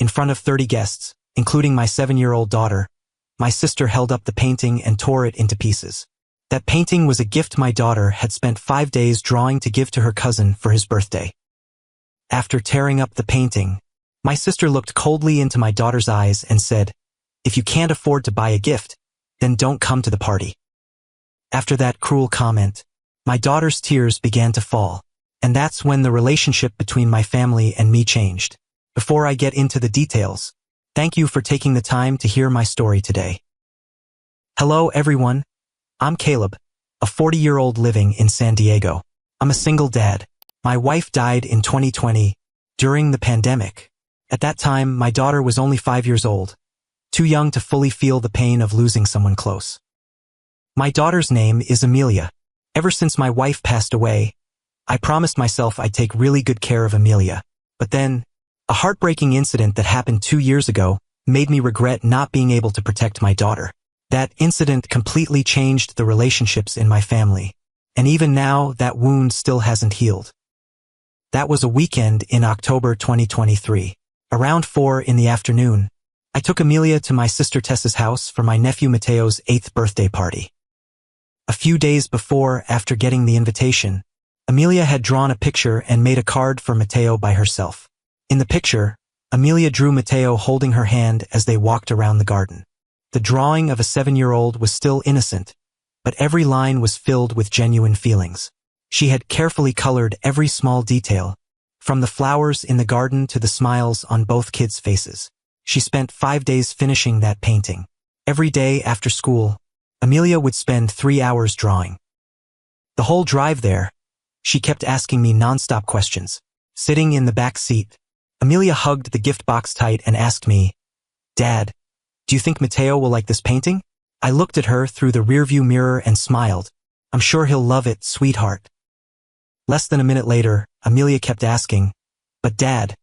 In front of 30 guests, including my 7-year-old daughter, my sister held up the painting and tore it into pieces. That painting was a gift my daughter had spent 5 days drawing to give to her cousin for his birthday. After tearing up the painting, my sister looked coldly into my daughter's eyes and said, "If you can't afford to buy a gift, then don't come to the party." After that cruel comment, my daughter's tears began to fall, and that's when the relationship between my family and me changed. Before I get into the details, thank you for taking the time to hear my story today. Hello everyone, I'm Caleb, a 40-year-old living in San Diego. I'm a single dad. My wife died in 2020 during the pandemic. At that time, my daughter was only 5 years old, too young to fully feel the pain of losing someone close. My daughter's name is Amelia. Ever since my wife passed away, I promised myself I'd take really good care of Amelia. But then, a heartbreaking incident that happened 2 years ago made me regret not being able to protect my daughter. That incident completely changed the relationships in my family, and even now that wound still hasn't healed. That was a weekend in October 2023. Around 4 in the afternoon, I took Amelia to my sister Tessa's house for my nephew Mateo's 8th birthday party. A few days before, after getting the invitation, Amelia had drawn a picture and made a card for Mateo by herself. In the picture, Amelia drew Mateo holding her hand as they walked around the garden. The drawing of a 7-year-old was still innocent, but every line was filled with genuine feelings. She had carefully colored every small detail, from the flowers in the garden to the smiles on both kids' faces. She spent 5 days finishing that painting. Every day after school, Amelia would spend 3 hours drawing. The whole drive there, she kept asking me non-stop questions. Sitting in the back seat, Amelia hugged the gift box tight and asked me, "Dad, do you think Mateo will like this painting?" I looked at her through the rearview mirror and smiled. "I'm sure he'll love it, sweetheart." Less than a minute later, Amelia kept asking, "But Dad,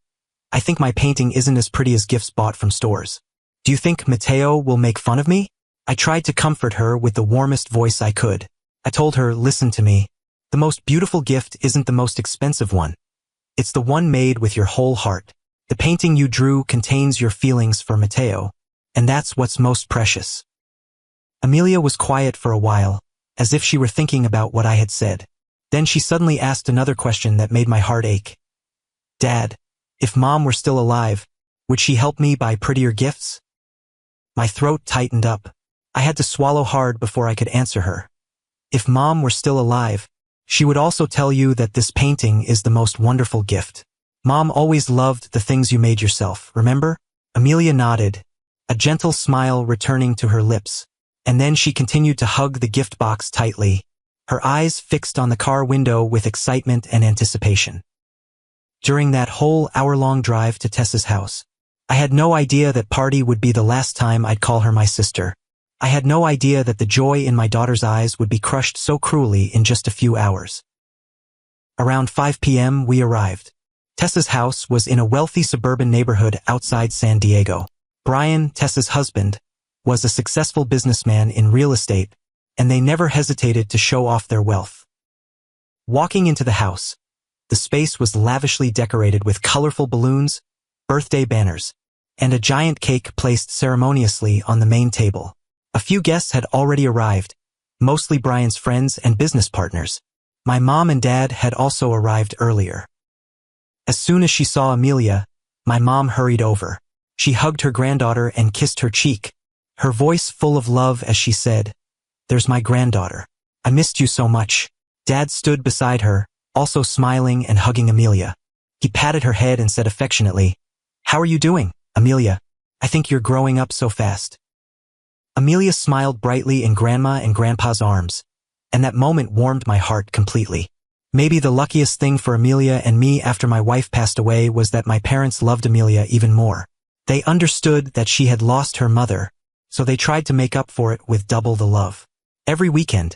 I think my painting isn't as pretty as gifts bought from stores. Do you think Mateo will make fun of me?" I tried to comfort her with the warmest voice I could. I told her, "Listen to me. The most beautiful gift isn't the most expensive one. It's the one made with your whole heart. The painting you drew contains your feelings for Mateo, and that's what's most precious." Amelia was quiet for a while, as if she were thinking about what I had said. Then she suddenly asked another question that made my heart ache. "Dad, if Mom were still alive, would she help me buy prettier gifts?" My throat tightened up. I had to swallow hard before I could answer her. If Mom were still alive, she would also tell you that this painting is the most wonderful gift. Mom always loved the things you made yourself, remember? Amelia nodded, a gentle smile returning to her lips, and then she continued to hug the gift box tightly, her eyes fixed on the car window with excitement and anticipation. During that whole hour-long drive to Tessa's house, I had no idea that party would be the last time I'd call her my sister. I had no idea that the joy in my daughter's eyes would be crushed so cruelly in just a few hours. Around 5 p.m. we arrived. Tessa's house was in a wealthy suburban neighborhood outside San Diego. Brian, Tessa's husband, was a successful businessman in real estate, and they never hesitated to show off their wealth. Walking into the house, the space was lavishly decorated with colorful balloons, birthday banners, and a giant cake placed ceremoniously on the main table. A few guests had already arrived, mostly Brian's friends and business partners. My mom and dad had also arrived earlier. As soon as she saw Amelia, my mom hurried over. She hugged her granddaughter and kissed her cheek, her voice full of love as she said, "There's my granddaughter. I missed you so much." Dad stood beside her, also smiling and hugging Amelia. He patted her head and said affectionately, "How are you doing, Amelia? I think you're growing up so fast." Amelia smiled brightly in Grandma and Grandpa's arms, and that moment warmed my heart completely. Maybe the luckiest thing for Amelia and me after my wife passed away was that my parents loved Amelia even more. They understood that she had lost her mother, so they tried to make up for it with double the love. Every weekend,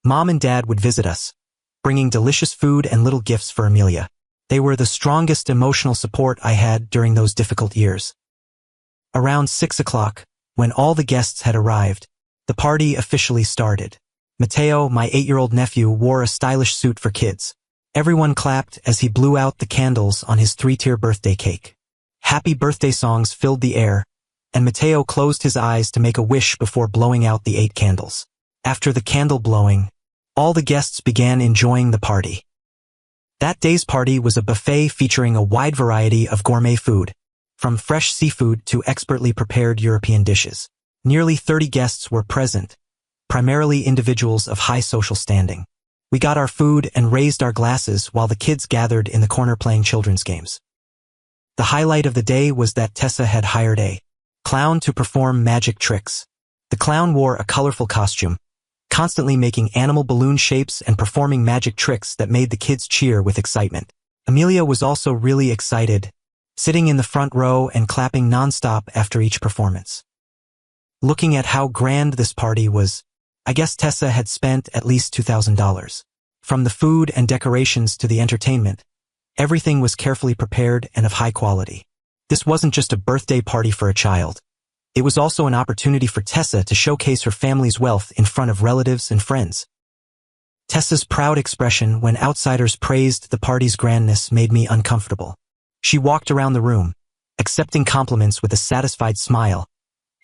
Mom and Dad would visit us, bringing delicious food and little gifts for Amelia. They were the strongest emotional support I had during those difficult years. Around 6 o'clock, when all the guests had arrived, the party officially started. Mateo, my 8-year-old nephew, wore a stylish suit for kids. Everyone clapped as he blew out the candles on his 3-tier birthday cake. Happy birthday songs filled the air, and Mateo closed his eyes to make a wish before blowing out the 8 candles. After the candle blowing, all the guests began enjoying the party. That day's party was a buffet featuring a wide variety of gourmet food, from fresh seafood to expertly prepared European dishes. Nearly 30 guests were present, primarily individuals of high social standing. We got our food and raised our glasses while the kids gathered in the corner playing children's games. The highlight of the day was that Tessa had hired a clown to perform magic tricks. The clown wore a colorful costume, constantly making animal balloon shapes and performing magic tricks that made the kids cheer with excitement. Amelia was also really excited, sitting in the front row and clapping nonstop after each performance. Looking at how grand this party was, I guess Tessa had spent at least $2,000. From the food and decorations to the entertainment, everything was carefully prepared and of high quality. This wasn't just a birthday party for a child. It was also an opportunity for Tessa to showcase her family's wealth in front of relatives and friends. Tessa's proud expression when outsiders praised the party's grandness made me uncomfortable. She walked around the room, accepting compliments with a satisfied smile,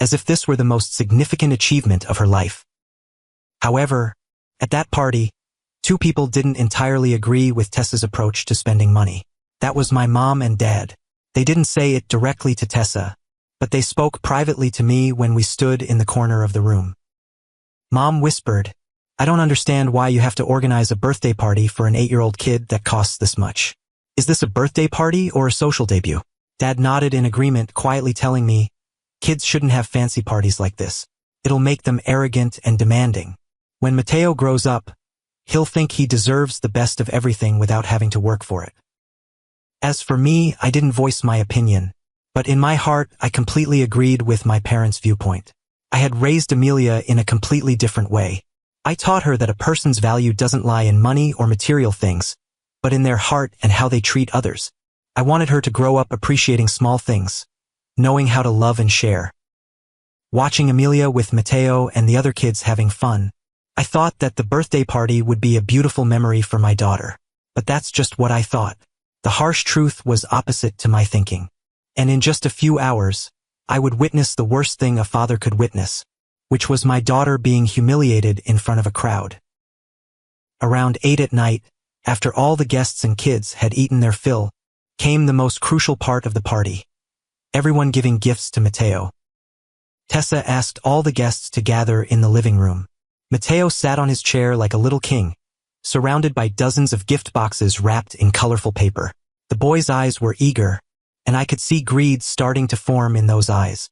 as if this were the most significant achievement of her life. However, at that party, 2 people didn't entirely agree with Tessa's approach to spending money. That was my mom and dad. They didn't say it directly to Tessa, but they spoke privately to me when we stood in the corner of the room. Mom whispered, "I don't understand why you have to organize a birthday party for an 8-year-old kid that costs this much. Is this a birthday party or a social debut?" Dad nodded in agreement, quietly telling me, "Kids shouldn't have fancy parties like this. It'll make them arrogant and demanding. When Mateo grows up, he'll think he deserves the best of everything without having to work for it." As for me, I didn't voice my opinion, but in my heart, I completely agreed with my parents' viewpoint. I had raised Amelia in a completely different way. I taught her that a person's value doesn't lie in money or material things, but in their heart and how they treat others. I wanted her to grow up appreciating small things, knowing how to love and share. Watching Amelia with Mateo and the other kids having fun, I thought that the birthday party would be a beautiful memory for my daughter. But that's just what I thought. The harsh truth was opposite to my thinking. And in just a few hours, I would witness the worst thing a father could witness, which was my daughter being humiliated in front of a crowd. Around 8 at night, after all the guests and kids had eaten their fill, came the most crucial part of the party. Everyone giving gifts to Mateo. Tessa asked all the guests to gather in the living room. Mateo sat on his chair like a little king, surrounded by dozens of gift boxes wrapped in colorful paper. The boy's eyes were eager, and I could see greed starting to form in those eyes.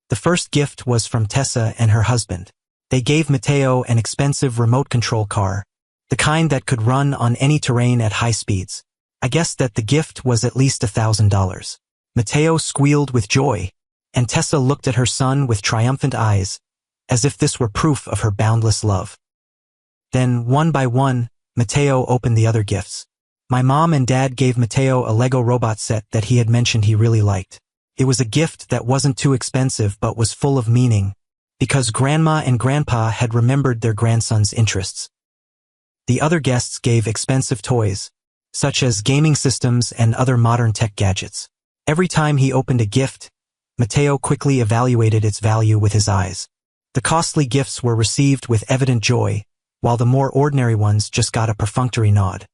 The first gift was from Tessa and her husband. They gave Mateo an expensive remote control car, the kind that could run on any terrain at high speeds. I guessed that the gift was at least $1,000. Mateo squealed with joy, and Tessa looked at her son with triumphant eyes, as if this were proof of her boundless love. Then, one by one, Mateo opened the other gifts. My mom and dad gave Mateo a Lego robot set that he had mentioned he really liked. It was a gift that wasn't too expensive but was full of meaning, because Grandma and Grandpa had remembered their grandson's interests. The other guests gave expensive toys, such as gaming systems and other modern tech gadgets. Every time he opened a gift, Mateo quickly evaluated its value with his eyes. The costly gifts were received with evident joy, while the more ordinary ones just got a perfunctory nod.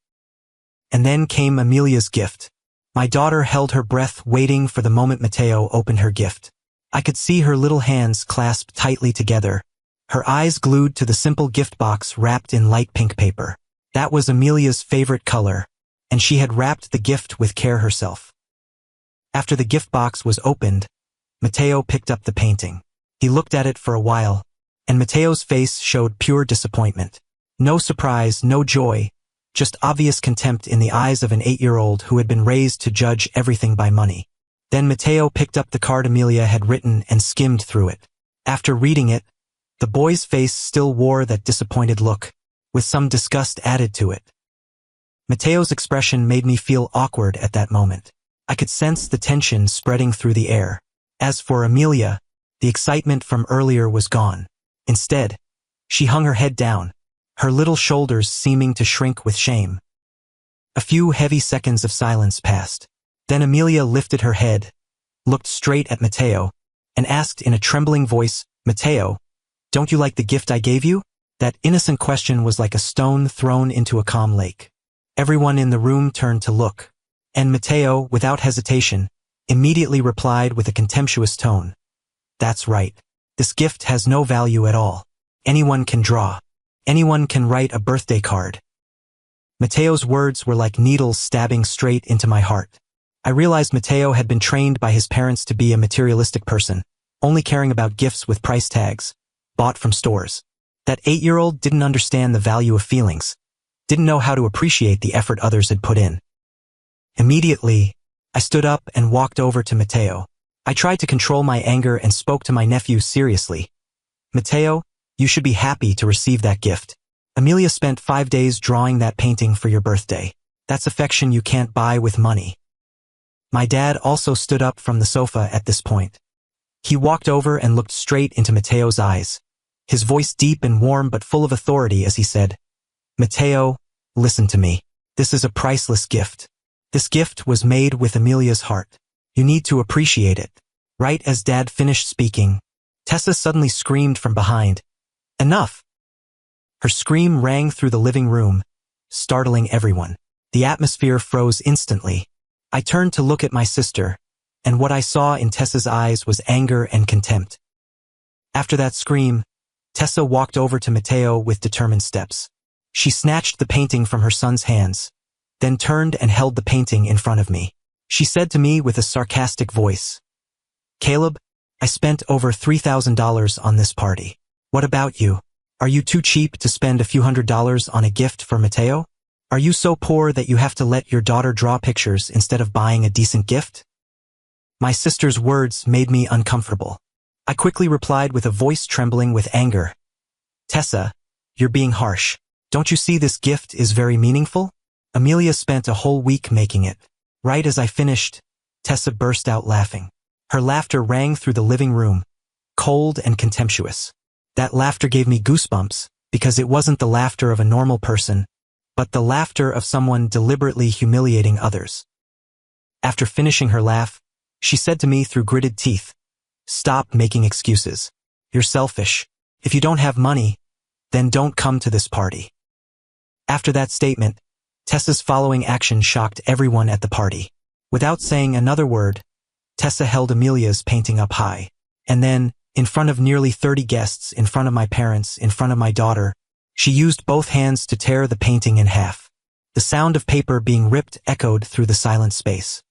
And then came Amelia's gift. My daughter held her breath waiting for the moment Mateo opened her gift. I could see her little hands clasped tightly together, her eyes glued to the simple gift box wrapped in light pink paper. That was Amelia's favorite color, and she had wrapped the gift with care herself. After the gift box was opened, Mateo picked up the painting. He looked at it for a while, and Mateo's face showed pure disappointment. No surprise, no joy, just obvious contempt in the eyes of an 8-year-old who had been raised to judge everything by money. Then Mateo picked up the card Amelia had written and skimmed through it. After reading it, the boy's face still wore that disappointed look, with some disgust added to it. Mateo's expression made me feel awkward at that moment. I could sense the tension spreading through the air. As for Amelia, the excitement from earlier was gone. Instead, she hung her head down, her little shoulders seeming to shrink with shame. A few heavy seconds of silence passed. Then Amelia lifted her head, looked straight at Mateo, and asked in a trembling voice, "Mateo, don't you like the gift I gave you?" That innocent question was like a stone thrown into a calm lake. Everyone in the room turned to look, and Mateo, without hesitation, immediately replied with a contemptuous tone, "That's right. This gift has no value at all. Anyone can draw. Anyone can write a birthday card." Mateo's words were like needles stabbing straight into my heart. I realized Mateo had been trained by his parents to be a materialistic person, only caring about gifts with price tags, bought from stores. That 8-year-old didn't understand the value of feelings, didn't know how to appreciate the effort others had put in. Immediately, I stood up and walked over to Mateo. I tried to control my anger and spoke to my nephew seriously. "Mateo, you should be happy to receive that gift. Amelia spent 5 days drawing that painting for your birthday. That's affection you can't buy with money." My dad also stood up from the sofa at this point. He walked over and looked straight into Mateo's eyes, his voice deep and warm but full of authority as he said, "Mateo, listen to me. This is a priceless gift. This gift was made with Amelia's heart. You need to appreciate it." Right as Dad finished speaking, Tessa suddenly screamed from behind, "Enough!" Her scream rang through the living room, startling everyone. The atmosphere froze instantly. I turned to look at my sister, and what I saw in Tessa's eyes was anger and contempt. After that scream, Tessa walked over to Mateo with determined steps. She snatched the painting from her son's hands, then turned and held the painting in front of me. She said to me with a sarcastic voice, "Caleb, I spent over $3,000 on this party. What about you? Are you too cheap to spend a few $100s on a gift for Mateo? Are you so poor that you have to let your daughter draw pictures instead of buying a decent gift?" My sister's words made me uncomfortable. I quickly replied with a voice trembling with anger, "Tessa, you're being harsh. Don't you see this gift is very meaningful? Amelia spent a whole week making it." Right as I finished, Tessa burst out laughing. Her laughter rang through the living room, cold and contemptuous. That laughter gave me goosebumps, because it wasn't the laughter of a normal person, but the laughter of someone deliberately humiliating others. After finishing her laugh, she said to me through gritted teeth, "Stop making excuses. You're selfish. If you don't have money, then don't come to this party." After that statement, Tessa's following action shocked everyone at the party. Without saying another word, Tessa held Amelia's painting up high, and then, in front of nearly 30 guests, in front of my parents, in front of my daughter, she used both hands to tear the painting in half. The sound of paper being ripped echoed through the silent space.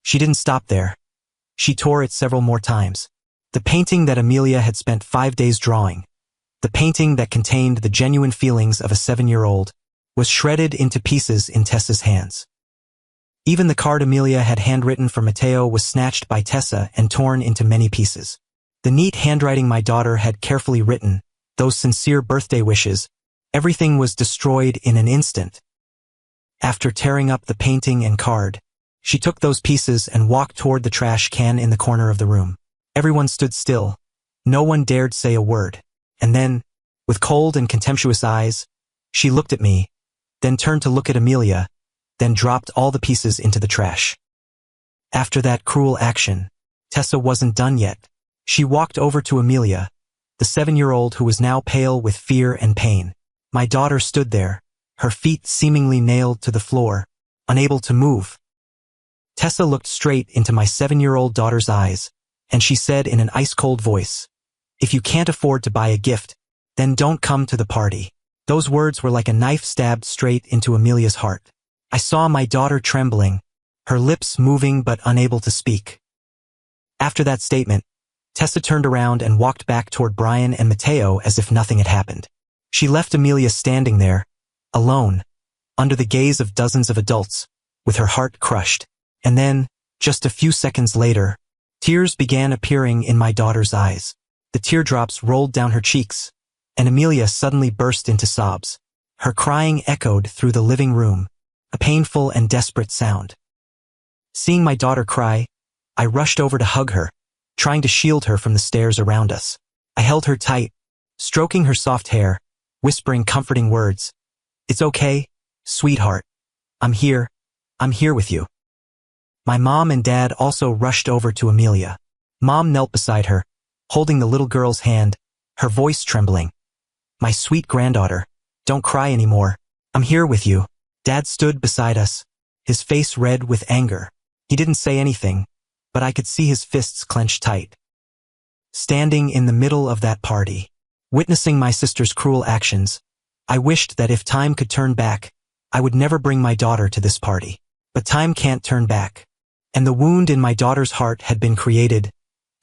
She didn't stop there. She tore it several more times. The painting that Amelia had spent 5 days drawing, the painting that contained the genuine feelings of a 7-year-old, was shredded into pieces in Tessa's hands. Even the card Amelia had handwritten for Mateo was snatched by Tessa and torn into many pieces. The neat handwriting my daughter had carefully written, those sincere birthday wishes, everything was destroyed in an instant. After tearing up the painting and card, she took those pieces and walked toward the trash can in the corner of the room. Everyone stood still. No one dared say a word. And then, with cold and contemptuous eyes, she looked at me, then turned to look at Amelia, then dropped all the pieces into the trash. After that cruel action, Tessa wasn't done yet. She walked over to Amelia, the 7-year-old who was now pale with fear and pain. My daughter stood there, her feet seemingly nailed to the floor, unable to move. Tessa looked straight into my 7-year-old daughter's eyes, and she said in an ice-cold voice, "If you can't afford to buy a gift, then don't come to the party." Those words were like a knife stabbed straight into Amelia's heart. I saw my daughter trembling, her lips moving but unable to speak. After that statement, Tessa turned around and walked back toward Brian and Mateo as if nothing had happened. She left Amelia standing there, alone, under the gaze of dozens of adults, with her heart crushed. And then, just a few seconds later, tears began appearing in my daughter's eyes. The teardrops rolled down her cheeks, and Amelia suddenly burst into sobs. Her crying echoed through the living room, a painful and desperate sound. Seeing my daughter cry, I rushed over to hug her, trying to shield her from the stares around us. I held her tight, stroking her soft hair, whispering comforting words. "It's okay, sweetheart. I'm here with you." My mom and dad also rushed over to Amelia. Mom knelt beside her, holding the little girl's hand, her voice trembling. My sweet granddaughter, don't cry anymore. I'm here with you. Dad stood beside us, his face red with anger. He didn't say anything, but I could see his fists clenched tight. Standing in the middle of that party, witnessing my sister's cruel actions, I wished that if time could turn back, I would never bring my daughter to this party. But time can't turn back. And the wound in my daughter's heart had been created,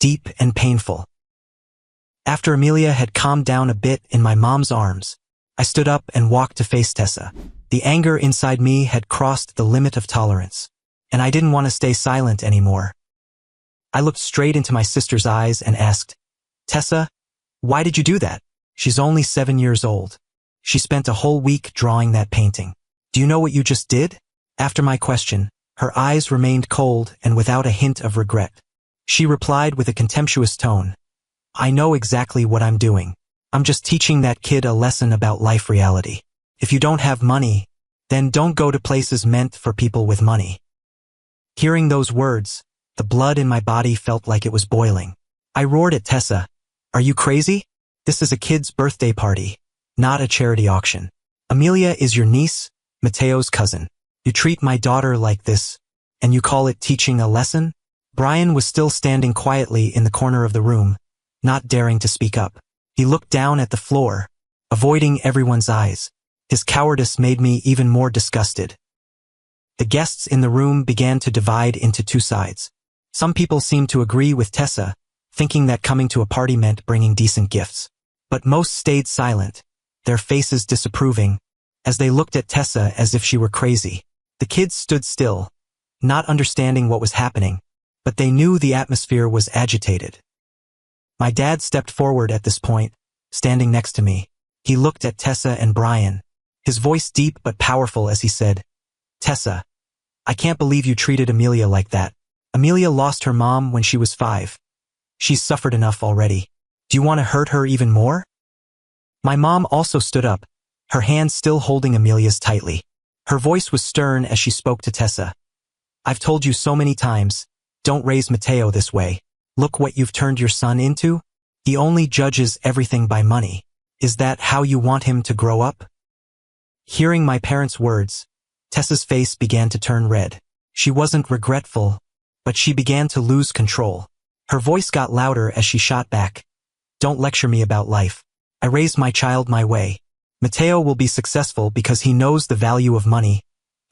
deep and painful. After Amelia had calmed down a bit in my mom's arms, I stood up and walked to face Tessa. The anger inside me had crossed the limit of tolerance, and I didn't want to stay silent anymore. I looked straight into my sister's eyes and asked, Tessa, why did you do that? She's only 7 years old. She spent a whole week drawing that painting. Do you know what you just did? After my question, her eyes remained cold and without a hint of regret. She replied with a contemptuous tone, I know exactly what I'm doing. I'm just teaching that kid a lesson about life reality. If you don't have money, then don't go to places meant for people with money. Hearing those words, the blood in my body felt like it was boiling. I roared at Tessa, Are you crazy? This is a kid's birthday party, not a charity auction. Amelia is your niece, Mateo's cousin. You treat my daughter like this, and you call it teaching a lesson? Brian was still standing quietly in the corner of the room, not daring to speak up. He looked down at the floor, avoiding everyone's eyes. His cowardice made me even more disgusted. The guests in the room began to divide into two sides. Some people seemed to agree with Tessa, thinking that coming to a party meant bringing decent gifts. But most stayed silent, their faces disapproving, as they looked at Tessa as if she were crazy. The kids stood still, not understanding what was happening, but they knew the atmosphere was agitated. My dad stepped forward at this point, standing next to me. He looked at Tessa and Brian, his voice deep but powerful as he said, Tessa, I can't believe you treated Amelia like that. Amelia lost her mom when she was 5. She's suffered enough already. Do you want to hurt her even more? My mom also stood up, her hand still holding Amelia's tightly. Her voice was stern as she spoke to Tessa. I've told you so many times, don't raise Mateo this way. Look what you've turned your son into. He only judges everything by money. Is that how you want him to grow up? Hearing my parents' words, Tessa's face began to turn red. She wasn't regretful, but she began to lose control. Her voice got louder as she shot back. Don't lecture me about life. I raised my child my way. Mateo will be successful because he knows the value of money,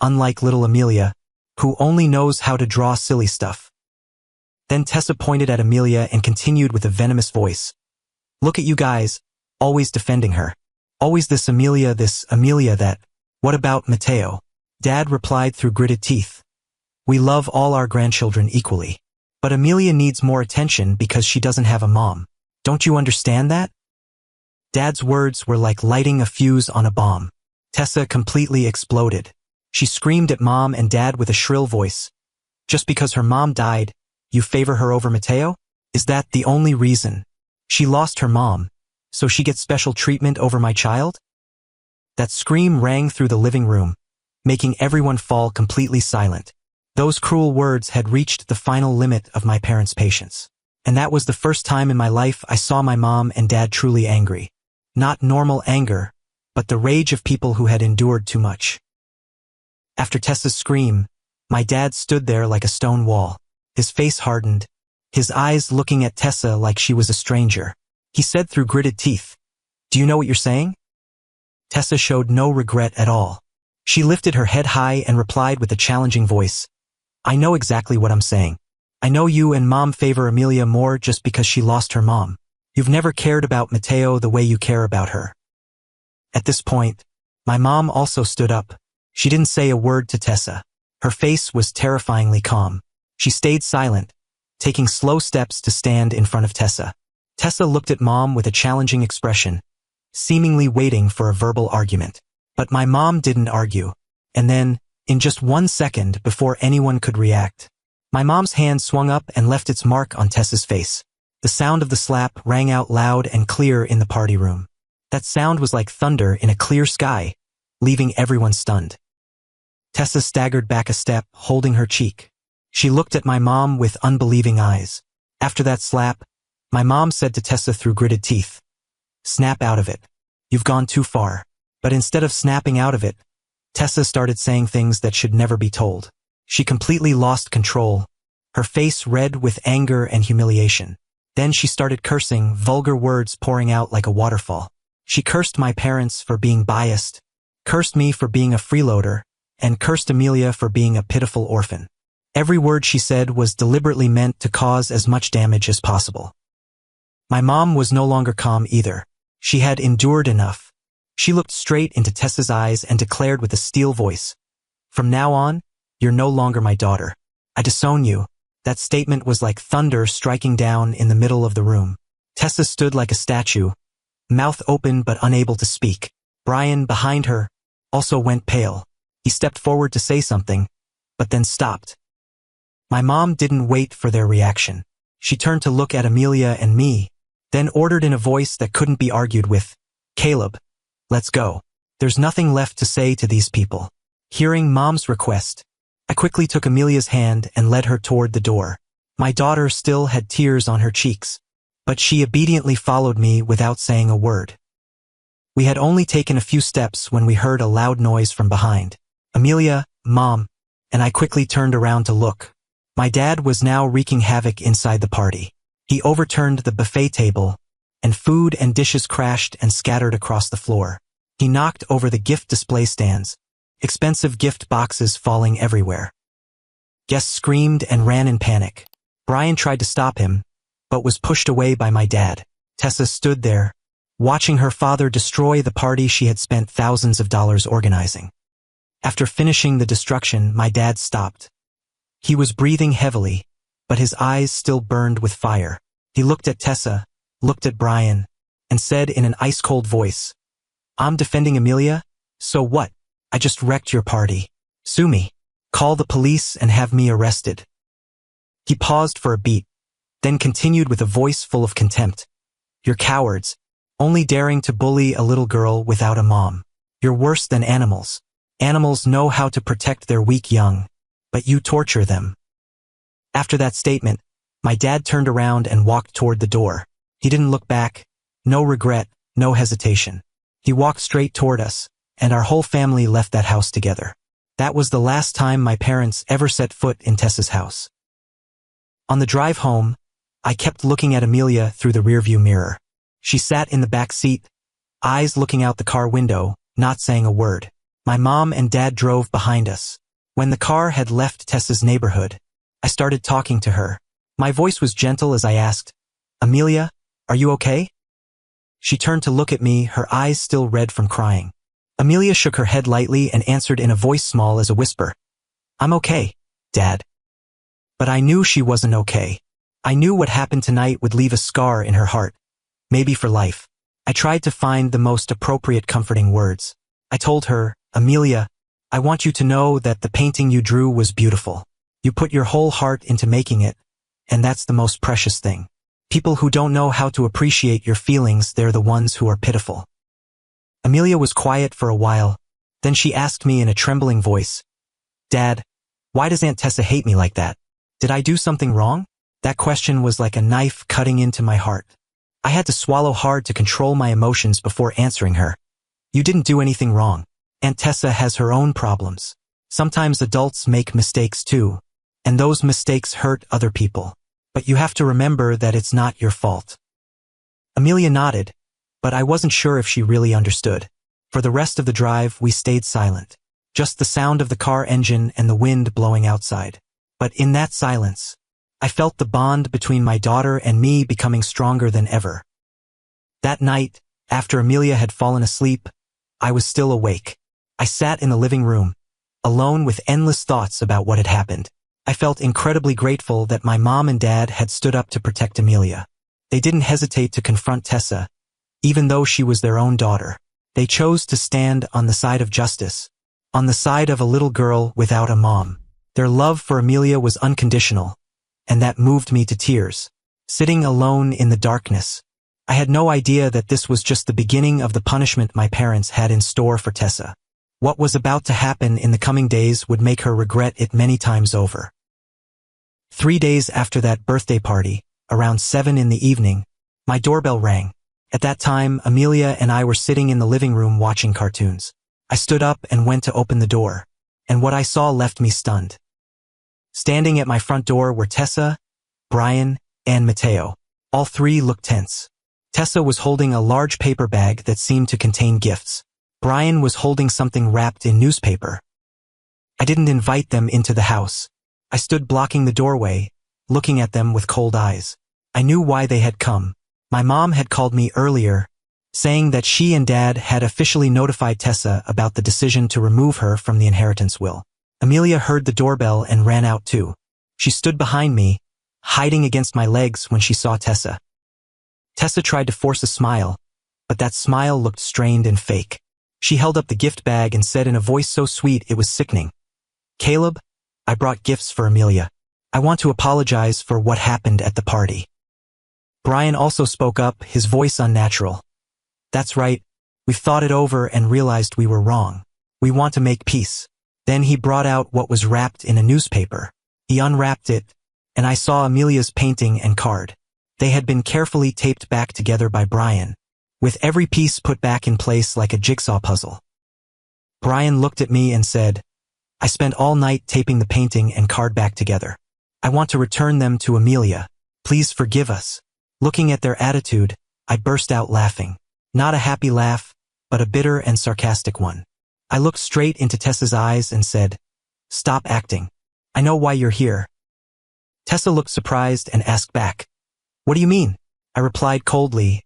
unlike little Amelia, who only knows how to draw silly stuff. Then Tessa pointed at Amelia and continued with a venomous voice. Look at you guys, always defending her. Always this Amelia that. What about Mateo? Dad replied through gritted teeth. We love all our grandchildren equally. But Amelia needs more attention because she doesn't have a mom. Don't you understand that? Dad's words were like lighting a fuse on a bomb. Tessa completely exploded. She screamed at Mom and Dad with a shrill voice. Just because her mom died, you favor her over Mateo? Is that the only reason? She lost her mom, so she gets special treatment over my child? That scream rang through the living room, making everyone fall completely silent. Those cruel words had reached the final limit of my parents' patience. And that was the first time in my life I saw my mom and dad truly angry. Not normal anger, but the rage of people who had endured too much. After Tessa's scream, my dad stood there like a stone wall, his face hardened, his eyes looking at Tessa like she was a stranger. He said through gritted teeth, Do you know what you're saying? Tessa showed no regret at all. She lifted her head high and replied with a challenging voice, I know exactly what I'm saying. I know you and Mom favor Amelia more just because she lost her mom. You've never cared about Mateo the way you care about her. At this point, my mom also stood up. She didn't say a word to Tessa. Her face was terrifyingly calm. She stayed silent, taking slow steps to stand in front of Tessa. Tessa looked at Mom with a challenging expression, seemingly waiting for a verbal argument. But my mom didn't argue. And then, in just 1 second before anyone could react, my mom's hand swung up and left its mark on Tessa's face. The sound of the slap rang out loud and clear in the party room. That sound was like thunder in a clear sky, leaving everyone stunned. Tessa staggered back a step, holding her cheek. She looked at my mom with unbelieving eyes. After that slap, my mom said to Tessa through gritted teeth, "Snap out of it. You've gone too far." But instead of snapping out of it, Tessa started saying things that should never be told. She completely lost control, her face red with anger and humiliation. Then she started cursing, vulgar words pouring out like a waterfall. She cursed my parents for being biased, cursed me for being a freeloader, and cursed Amelia for being a pitiful orphan. Every word she said was deliberately meant to cause as much damage as possible. My mom was no longer calm either. She had endured enough. She looked straight into Tessa's eyes and declared with a steel voice, "From now on, you're no longer my daughter. I disown you." That statement was like thunder striking down in the middle of the room. Tessa stood like a statue, mouth open but unable to speak. Brian, behind her, also went pale. He stepped forward to say something, but then stopped. My mom didn't wait for their reaction. She turned to look at Amelia and me, then ordered in a voice that couldn't be argued with, "Caleb, let's go. There's nothing left to say to these people." Hearing Mom's request, I quickly took Amelia's hand and led her toward the door. My daughter still had tears on her cheeks, but she obediently followed me without saying a word. We had only taken a few steps when we heard a loud noise from behind. Amelia, Mom, and I quickly turned around to look. My dad was now wreaking havoc inside the party. He overturned the buffet table, and food and dishes crashed and scattered across the floor. He knocked over the gift display stands, expensive gift boxes falling everywhere. Guests screamed and ran in panic. Brian tried to stop him, but was pushed away by my dad. Tessa stood there, watching her father destroy the party she had spent thousands of dollars organizing. After finishing the destruction, my dad stopped. He was breathing heavily, but his eyes still burned with fire. He looked at Tessa, looked at Brian, and said in an ice-cold voice, "I'm defending Amelia? So what? I just wrecked your party. Sue me. Call the police and have me arrested." He paused for a beat, then continued with a voice full of contempt. "You're cowards, only daring to bully a little girl without a mom. You're worse than animals. Animals know how to protect their weak young, but you torture them." After that statement, my dad turned around and walked toward the door. He didn't look back, no regret, no hesitation. He walked straight toward us, and our whole family left that house together. That was the last time my parents ever set foot in Tessa's house. On the drive home, I kept looking at Amelia through the rearview mirror. She sat in the back seat, eyes looking out the car window, not saying a word. My mom and dad drove behind us. When the car had left Tessa's neighborhood, I started talking to her. My voice was gentle as I asked, "Amelia, are you okay?" She turned to look at me, her eyes still red from crying. Amelia shook her head lightly and answered in a voice small as a whisper, "I'm okay, Dad." But I knew she wasn't okay. I knew what happened tonight would leave a scar in her heart, maybe for life. I tried to find the most appropriate comforting words. I told her, "Amelia, I want you to know that the painting you drew was beautiful. You put your whole heart into making it, and that's the most precious thing. People who don't know how to appreciate your feelings, they're the ones who are pitiful." Amelia was quiet for a while, then she asked me in a trembling voice, "Dad, why does Aunt Tessa hate me like that? Did I do something wrong?" That question was like a knife cutting into my heart. I had to swallow hard to control my emotions before answering her. "You didn't do anything wrong. Aunt Tessa has her own problems. Sometimes adults make mistakes too, and those mistakes hurt other people. But you have to remember that it's not your fault." Amelia nodded, but I wasn't sure if she really understood. For the rest of the drive, we stayed silent. Just the sound of the car engine and the wind blowing outside. But in that silence, I felt the bond between my daughter and me becoming stronger than ever. That night, after Amelia had fallen asleep, I was still awake. I sat in the living room, alone with endless thoughts about what had happened. I felt incredibly grateful that my mom and dad had stood up to protect Amelia. They didn't hesitate to confront Tessa, even though she was their own daughter. They chose to stand on the side of justice, on the side of a little girl without a mom. Their love for Amelia was unconditional, and that moved me to tears. Sitting alone in the darkness, I had no idea that this was just the beginning of the punishment my parents had in store for Tessa. What was about to happen in the coming days would make her regret it many times over. 3 days after that birthday party, around 7 in the evening, my doorbell rang. At that time, Amelia and I were sitting in the living room watching cartoons. I stood up and went to open the door, and what I saw left me stunned. Standing at my front door were Tessa, Brian, and Mateo. All three looked tense. Tessa was holding a large paper bag that seemed to contain gifts. Brian was holding something wrapped in newspaper. I didn't invite them into the house. I stood blocking the doorway, looking at them with cold eyes. I knew why they had come. My mom had called me earlier, saying that she and Dad had officially notified Tessa about the decision to remove her from the inheritance will. Amelia heard the doorbell and ran out too. She stood behind me, hiding against my legs when she saw Tessa. Tessa tried to force a smile, but that smile looked strained and fake. She held up the gift bag and said in a voice so sweet it was sickening, "Caleb, I brought gifts for Amelia. I want to apologize for what happened at the party." Brian also spoke up, his voice unnatural. "That's right. We've thought it over and realized we were wrong. We want to make peace." Then he brought out what was wrapped in a newspaper. He unwrapped it, and I saw Amelia's painting and card. They had been carefully taped back together by Brian, with every piece put back in place like a jigsaw puzzle. Brian looked at me and said, "I spent all night taping the painting and card back together. I want to return them to Amelia. Please forgive us." Looking at their attitude, I burst out laughing. Not a happy laugh, but a bitter and sarcastic one. I looked straight into Tessa's eyes and said, "Stop acting. I know why you're here." Tessa looked surprised and asked back, "What do you mean?" I replied coldly,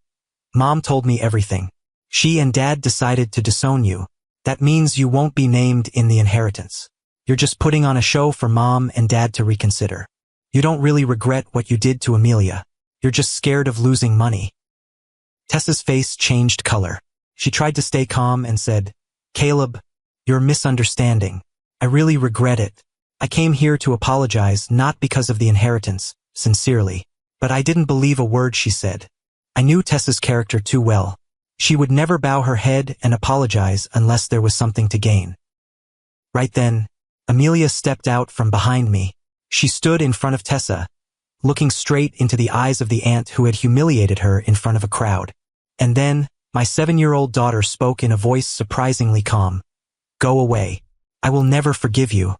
"Mom told me everything. She and Dad decided to disown you. That means you won't be named in the inheritance. You're just putting on a show for Mom and Dad to reconsider. You don't really regret what you did to Amelia. You're just scared of losing money." Tessa's face changed color. She tried to stay calm and said, "Caleb, you're misunderstanding. I really regret it. I came here to apologize not because of the inheritance, sincerely. But I didn't believe a word she said. I knew Tessa's character too well. She would never bow her head and apologize unless there was something to gain." Right then, Amelia stepped out from behind me. She stood in front of Tessa, looking straight into the eyes of the aunt who had humiliated her in front of a crowd. And then, my 7-year-old daughter spoke in a voice surprisingly calm. "Go away. I will never forgive you."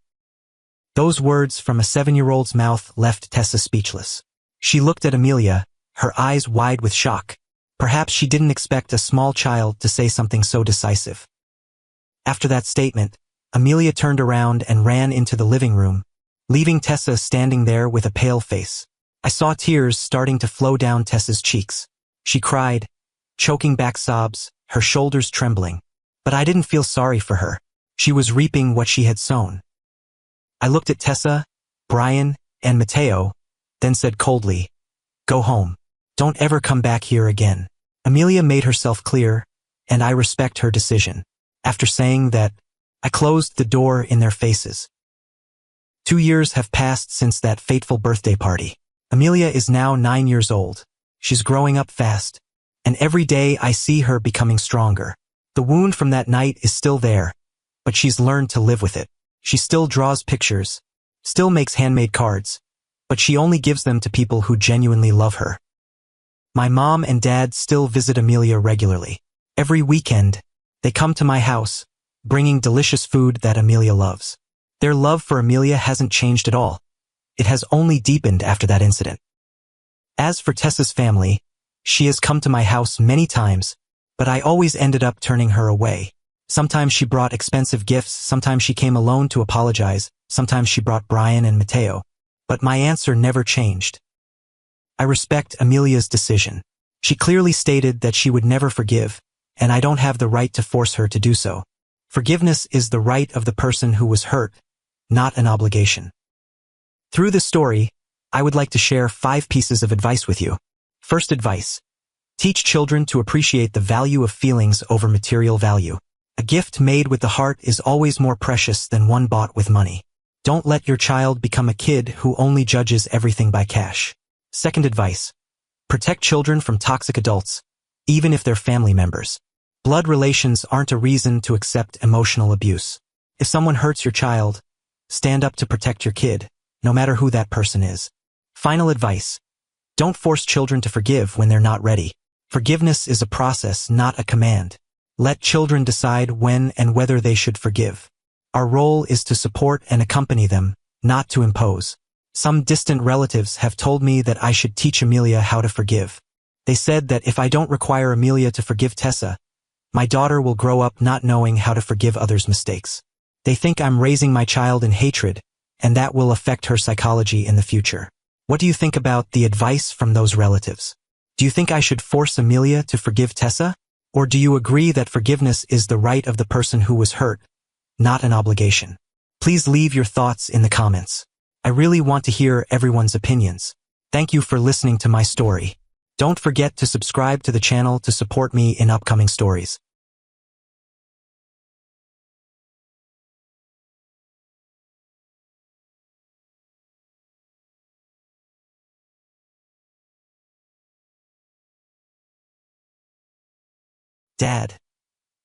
Those words from a 7-year-old's mouth left Tessa speechless. She looked at Amelia, her eyes wide with shock. Perhaps she didn't expect a small child to say something so decisive. After that statement, Amelia turned around and ran into the living room, leaving Tessa standing there with a pale face. I saw tears starting to flow down Tessa's cheeks. She cried, choking back sobs, her shoulders trembling. But I didn't feel sorry for her. She was reaping what she had sown. I looked at Tessa, Brian, and Mateo, then said coldly, "Go home. Don't ever come back here again." Amelia made herself clear, and I respect her decision. After saying that, I closed the door in their faces. 2 years have passed since that fateful birthday party. Amelia is now 9 years old. She's growing up fast, and every day I see her becoming stronger. The wound from that night is still there, but she's learned to live with it. She still draws pictures, still makes handmade cards, but she only gives them to people who genuinely love her. My mom and dad still visit Amelia regularly. Every weekend, they come to my house, bringing delicious food that Amelia loves. Their love for Amelia hasn't changed at all. It has only deepened after that incident. As for Tessa's family, she has come to my house many times, but I always ended up turning her away. Sometimes she brought expensive gifts, sometimes she came alone to apologize, sometimes she brought Brian and Mateo. But my answer never changed. I respect Amelia's decision. She clearly stated that she would never forgive, and I don't have the right to force her to do so. Forgiveness is the right of the person who was hurt, not an obligation. Through this story, I would like to share 5 pieces of advice with you. First advice: teach children to appreciate the value of feelings over material value. A gift made with the heart is always more precious than one bought with money. Don't let your child become a kid who only judges everything by cash. Second advice: protect children from toxic adults, even if they're family members. Blood relations aren't a reason to accept emotional abuse. If someone hurts your child, stand up to protect your kid, no matter who that person is. Final advice. Don't force children to forgive when they're not ready. Forgiveness is a process, not a command. Let children decide when and whether they should forgive. Our role is to support and accompany them, not to impose. Some distant relatives have told me that I should teach Amelia how to forgive. They said that if I don't require Amelia to forgive Tessa, my daughter will grow up not knowing how to forgive others' mistakes. They think I'm raising my child in hatred, and that will affect her psychology in the future. What do you think about the advice from those relatives? Do you think I should force Amelia to forgive Tessa? Or do you agree that forgiveness is the right of the person who was hurt, not an obligation? Please leave your thoughts in the comments. I really want to hear everyone's opinions. Thank you for listening to my story. Don't forget to subscribe to the channel to support me in upcoming stories. Dad,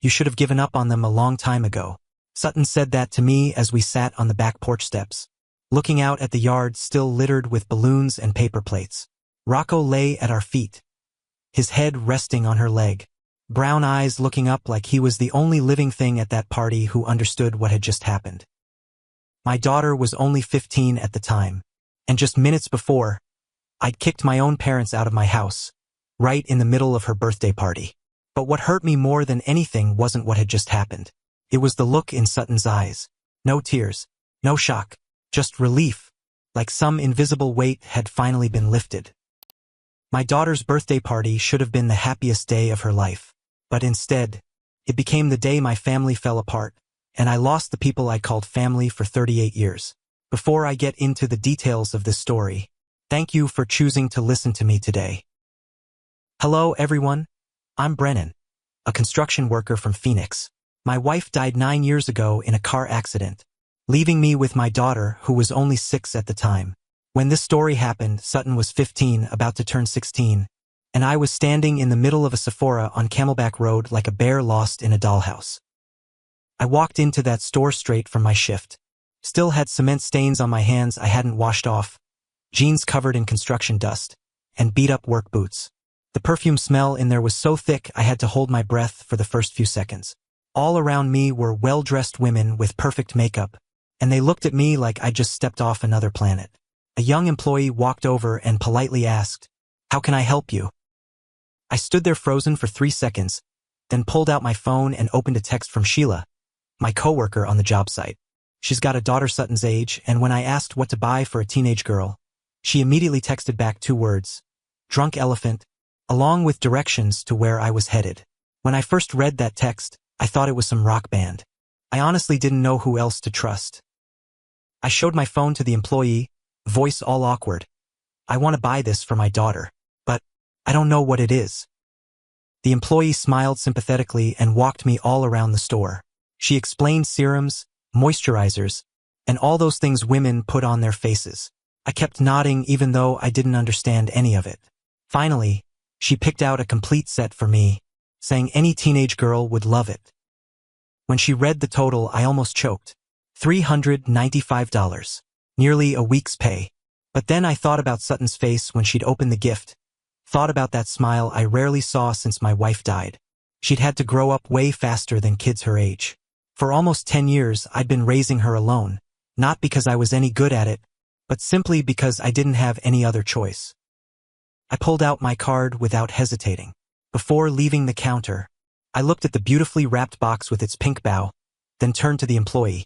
you should have given up on them a long time ago. Sutton said that to me as we sat on the back porch steps, looking out at the yard still littered with balloons and paper plates. Rocco lay at our feet, his head resting on her leg, brown eyes looking up like he was the only living thing at that party who understood what had just happened. My daughter was only 15 at the time, and just minutes before, I'd kicked my own parents out of my house, right in the middle of her birthday party. But what hurt me more than anything wasn't what had just happened. It was the look in Sutton's eyes. No tears, no shock, just relief, like some invisible weight had finally been lifted. My daughter's birthday party should have been the happiest day of her life, but instead, it became the day my family fell apart, and I lost the people I called family for 38 years. Before I get into the details of this story, thank you for choosing to listen to me today. Hello, everyone. I'm Brennan, a construction worker from Phoenix. My wife died 9 years ago in a car accident, leaving me with my daughter, who was only 6 at the time. When this story happened, Sutton was 15, about to turn 16, and I was standing in the middle of a Sephora on Camelback Road like a bear lost in a dollhouse. I walked into that store straight from my shift. Still had cement stains on my hands I hadn't washed off, jeans covered in construction dust, and beat-up work boots. The perfume smell in there was so thick I had to hold my breath for the first few seconds. All around me were well-dressed women with perfect makeup, and they looked at me like I'd just stepped off another planet. A young employee walked over and politely asked, "How can I help you?" I stood there frozen for 3 seconds, then pulled out my phone and opened a text from Sheila, my coworker on the job site. She's got a daughter Sutton's age, and when I asked what to buy for a teenage girl, she immediately texted back 2 words, "Drunk elephant," along with directions to where I was headed. When I first read that text, I thought it was some rock band. I honestly didn't know who else to trust. I showed my phone to the employee, voice all awkward. "I want to buy this for my daughter, but I don't know what it is." The employee smiled sympathetically and walked me all around the store. She explained serums, moisturizers, and all those things women put on their faces. I kept nodding even though I didn't understand any of it. Finally, she picked out a complete set for me, saying any teenage girl would love it. When she read the total, I almost choked. $395. Nearly a week's pay. But then I thought about Sutton's face when she'd opened the gift. Thought about that smile I rarely saw since my wife died. She'd had to grow up way faster than kids her age. For almost 10 years, I'd been raising her alone, not because I was any good at it, but simply because I didn't have any other choice. I pulled out my card without hesitating. Before leaving the counter, I looked at the beautifully wrapped box with its pink bow, then turned to the employee.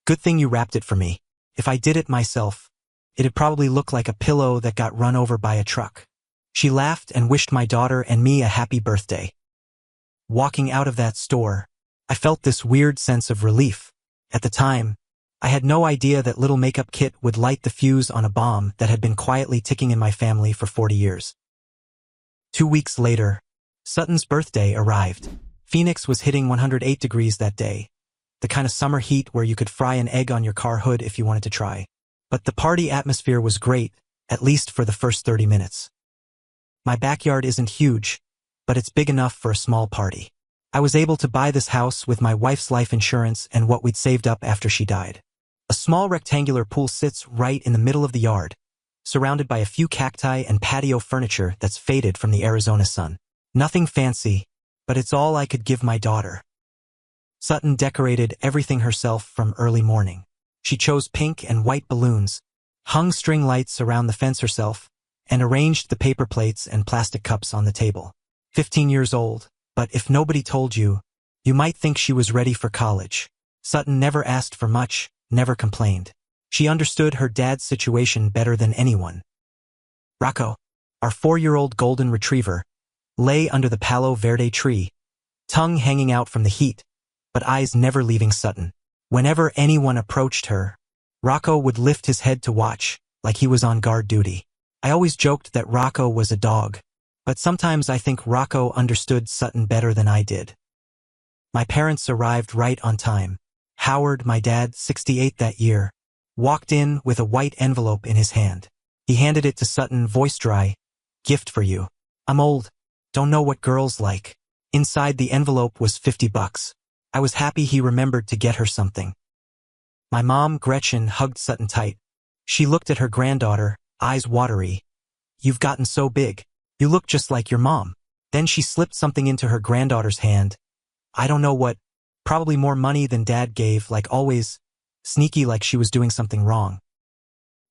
"Good thing you wrapped it for me. If I did it myself, it'd probably look like a pillow that got run over by a truck." She laughed and wished my daughter and me a happy birthday. Walking out of that store, I felt this weird sense of relief. At the time, I had no idea that little makeup kit would light the fuse on a bomb that had been quietly ticking in my family for 40 years. 2 weeks later, Sutton's birthday arrived. Phoenix was hitting 108 degrees that day, the kind of summer heat where you could fry an egg on your car hood if you wanted to try. But the party atmosphere was great, at least for the first 30 minutes. My backyard isn't huge, but it's big enough for a small party. I was able to buy this house with my wife's life insurance and what we'd saved up after she died. A small rectangular pool sits right in the middle of the yard, surrounded by a few cacti and patio furniture that's faded from the Arizona sun. Nothing fancy, but it's all I could give my daughter. Sutton decorated everything herself from early morning. She chose pink and white balloons, hung string lights around the fence herself, and arranged the paper plates and plastic cups on the table. 15 years old, but if nobody told you, you might think she was ready for college. Sutton never asked for much, never complained. She understood her dad's situation better than anyone. Rocco, our 4-year-old golden retriever, lay under the Palo Verde tree, tongue hanging out from the heat, but eyes never leaving Sutton. Whenever anyone approached her, Rocco would lift his head to watch, like he was on guard duty. I always joked that Rocco was a dog, but sometimes I think Rocco understood Sutton better than I did. My parents arrived right on time. Howard, my dad, 68 that year, walked in with a white envelope in his hand. He handed it to Sutton, voice dry. "Gift for you. I'm old. Don't know what girls like." Inside the envelope was $50. I was happy he remembered to get her something. My mom, Gretchen, hugged Sutton tight. She looked at her granddaughter, eyes watery. "You've gotten so big. You look just like your mom." Then she slipped something into her granddaughter's hand. I don't know what, probably more money than Dad gave, like always, sneaky like she was doing something wrong.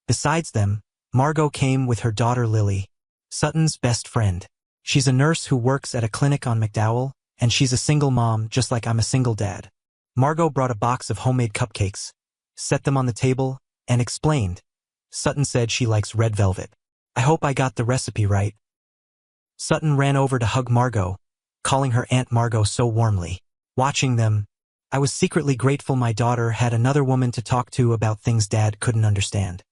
Besides them, Margot came with her daughter Lily, Sutton's best friend. She's a nurse who works at a clinic on McDowell, and she's a single mom just like I'm a single dad. Margot brought a box of homemade cupcakes, set them on the table, and explained. Sutton said she likes red velvet. I hope I got the recipe right. Sutton ran over to hug Margot, calling her Aunt Margot so warmly. Watching them, I was secretly grateful my daughter had another woman to talk to about things Dad couldn't understand.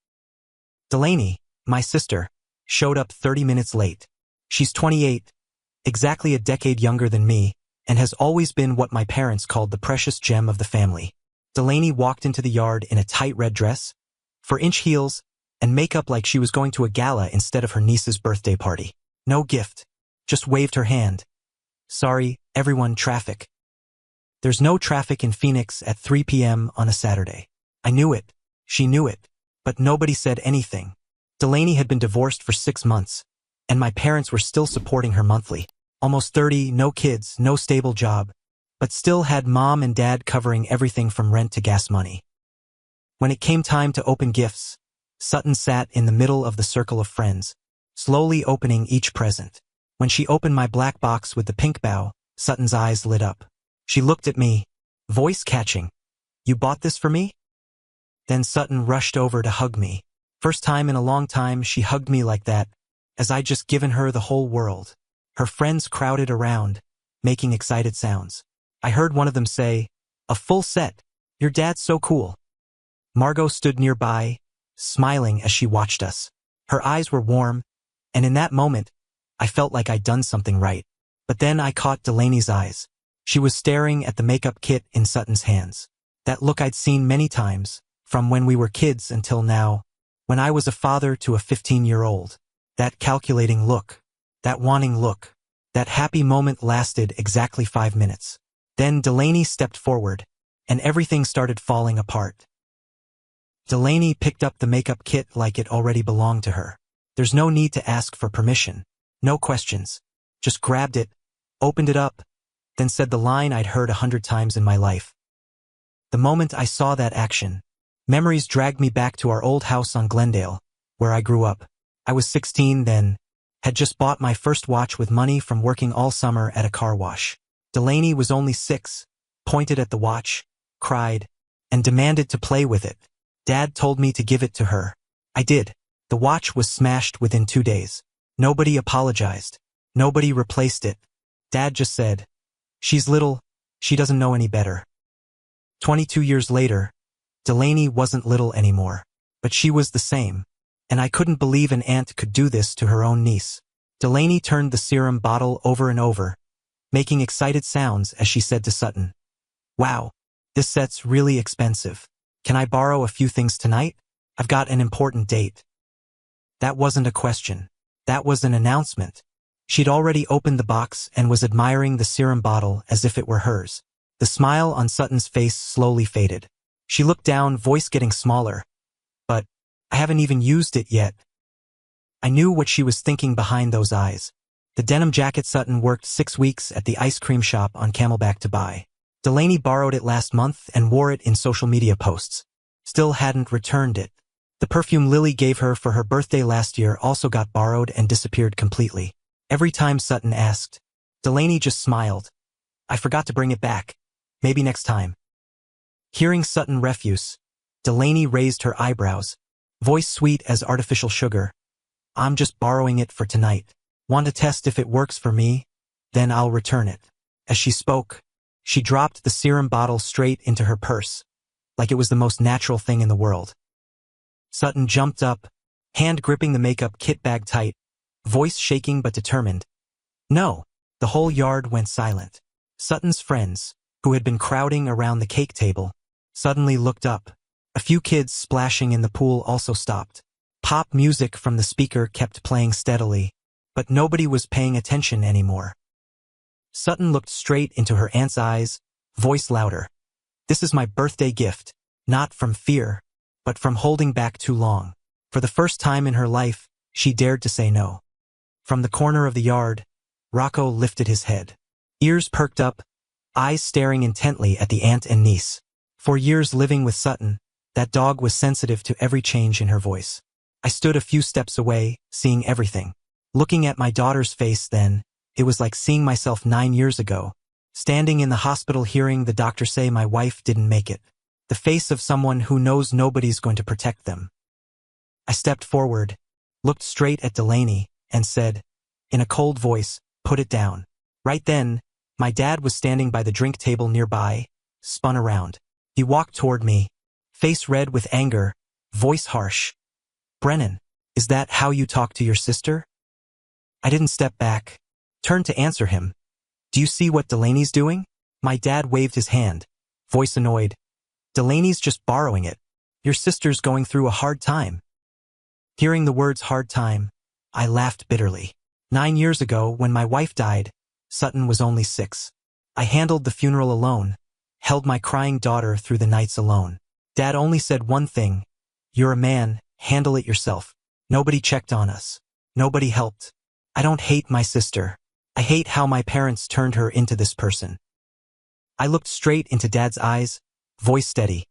Delaney, my sister, showed up 30 minutes late. She's 28, exactly a decade younger than me, and has always been what my parents called the precious gem of the family. Delaney walked into the yard in a tight red dress, 4-inch heels, and makeup like she was going to a gala instead of her niece's birthday party. No gift. Just waved her hand. "Sorry, everyone, traffic." There's no traffic in Phoenix at 3 p.m. on a Saturday. I knew it. She knew it. But nobody said anything. Delaney had been divorced for 6 months, and my parents were still supporting her monthly. Almost 30, no kids, no stable job, but still had Mom and Dad covering everything from rent to gas money. When it came time to open gifts, Sutton sat in the middle of the circle of friends, slowly opening each present. When she opened my black box with the pink bow, Sutton's eyes lit up. She looked at me, voice catching. "You bought this for me?" Then Sutton rushed over to hug me. First time in a long time she hugged me like that, as I'd just given her the whole world. Her friends crowded around, making excited sounds. I heard one of them say, "A full set. Your dad's so cool." Margot stood nearby, smiling as she watched us. Her eyes were warm, and in that moment, I felt like I'd done something right. But then I caught Delaney's eyes. She was staring at the makeup kit in Sutton's hands. That look I'd seen many times, from when we were kids until now, when I was a father to a 15-year-old. That calculating look, that wanting look, that happy moment lasted exactly 5 minutes. Then Delaney stepped forward, and everything started falling apart. Delaney picked up the makeup kit like it already belonged to her. There's no need to ask for permission. No questions. Just grabbed it, opened it up, then said the line I'd heard 100 times in my life. The moment I saw that action, memories dragged me back to our old house on Glendale, where I grew up. I was 16 then, had just bought my first watch with money from working all summer at a car wash. Delaney was only 6, pointed at the watch, cried, and demanded to play with it. Dad told me to give it to her. I did. The watch was smashed within 2 days. Nobody apologized. Nobody replaced it. Dad just said, "She's little, she doesn't know any better." 22 years later, Delaney wasn't little anymore, but she was the same, and I couldn't believe an aunt could do this to her own niece. Delaney turned the serum bottle over and over, making excited sounds as she said to Sutton, "Wow, this set's really expensive. Can I borrow a few things tonight? I've got an important date." That wasn't a question. That was an announcement. She'd already opened the box and was admiring the serum bottle as if it were hers. The smile on Sutton's face slowly faded. She looked down, voice getting smaller. But I haven't even used it yet. I knew what she was thinking behind those eyes. The denim jacket Sutton worked 6 weeks at the ice cream shop on Camelback to buy. Delaney borrowed it last month and wore it in social media posts. Still hadn't returned it. The perfume Lily gave her for her birthday last year also got borrowed and disappeared completely. Every time Sutton asked, Delaney just smiled. I forgot to bring it back. Maybe next time. Hearing Sutton refuse, Delaney raised her eyebrows, voice sweet as artificial sugar. I'm just borrowing it for tonight. Want to test if it works for me? Then I'll return it. As she spoke, she dropped the serum bottle straight into her purse, like it was the most natural thing in the world. Sutton jumped up, hand gripping the makeup kit bag tight, voice shaking but determined. No. The whole yard went silent. Sutton's friends, who had been crowding around the cake table, suddenly looked up. A few kids splashing in the pool also stopped. Pop music from the speaker kept playing steadily, but nobody was paying attention anymore. Sutton looked straight into her aunt's eyes, voice louder. This is my birthday gift, not from fear, but from holding back too long. For the first time in her life, she dared to say no. From the corner of the yard, Rocco lifted his head. Ears perked up, eyes staring intently at the aunt and niece. For years living with Sutton, that dog was sensitive to every change in her voice. I stood a few steps away, seeing everything. Looking at my daughter's face then, it was like seeing myself 9 years ago, standing in the hospital hearing the doctor say my wife didn't make it. The face of someone who knows nobody's going to protect them. I stepped forward, looked straight at Delaney, and said, in a cold voice, put it down. Right then, my dad was standing by the drink table nearby, spun around. He walked toward me, face red with anger, voice harsh. Brennan, is that how you talk to your sister? I didn't step back, turned to answer him. Do you see what Delaney's doing? My dad waved his hand, voice annoyed. Delaney's just borrowing it. Your sister's going through a hard time. Hearing the words hard time, I laughed bitterly. 9 years ago, when my wife died, Sutton was only 6. I handled the funeral alone, held my crying daughter through the nights alone. Dad only said one thing, you're a man, handle it yourself. Nobody checked on us. Nobody helped. I don't hate my sister. I hate how my parents turned her into this person. I looked straight into Dad's eyes, voice steady.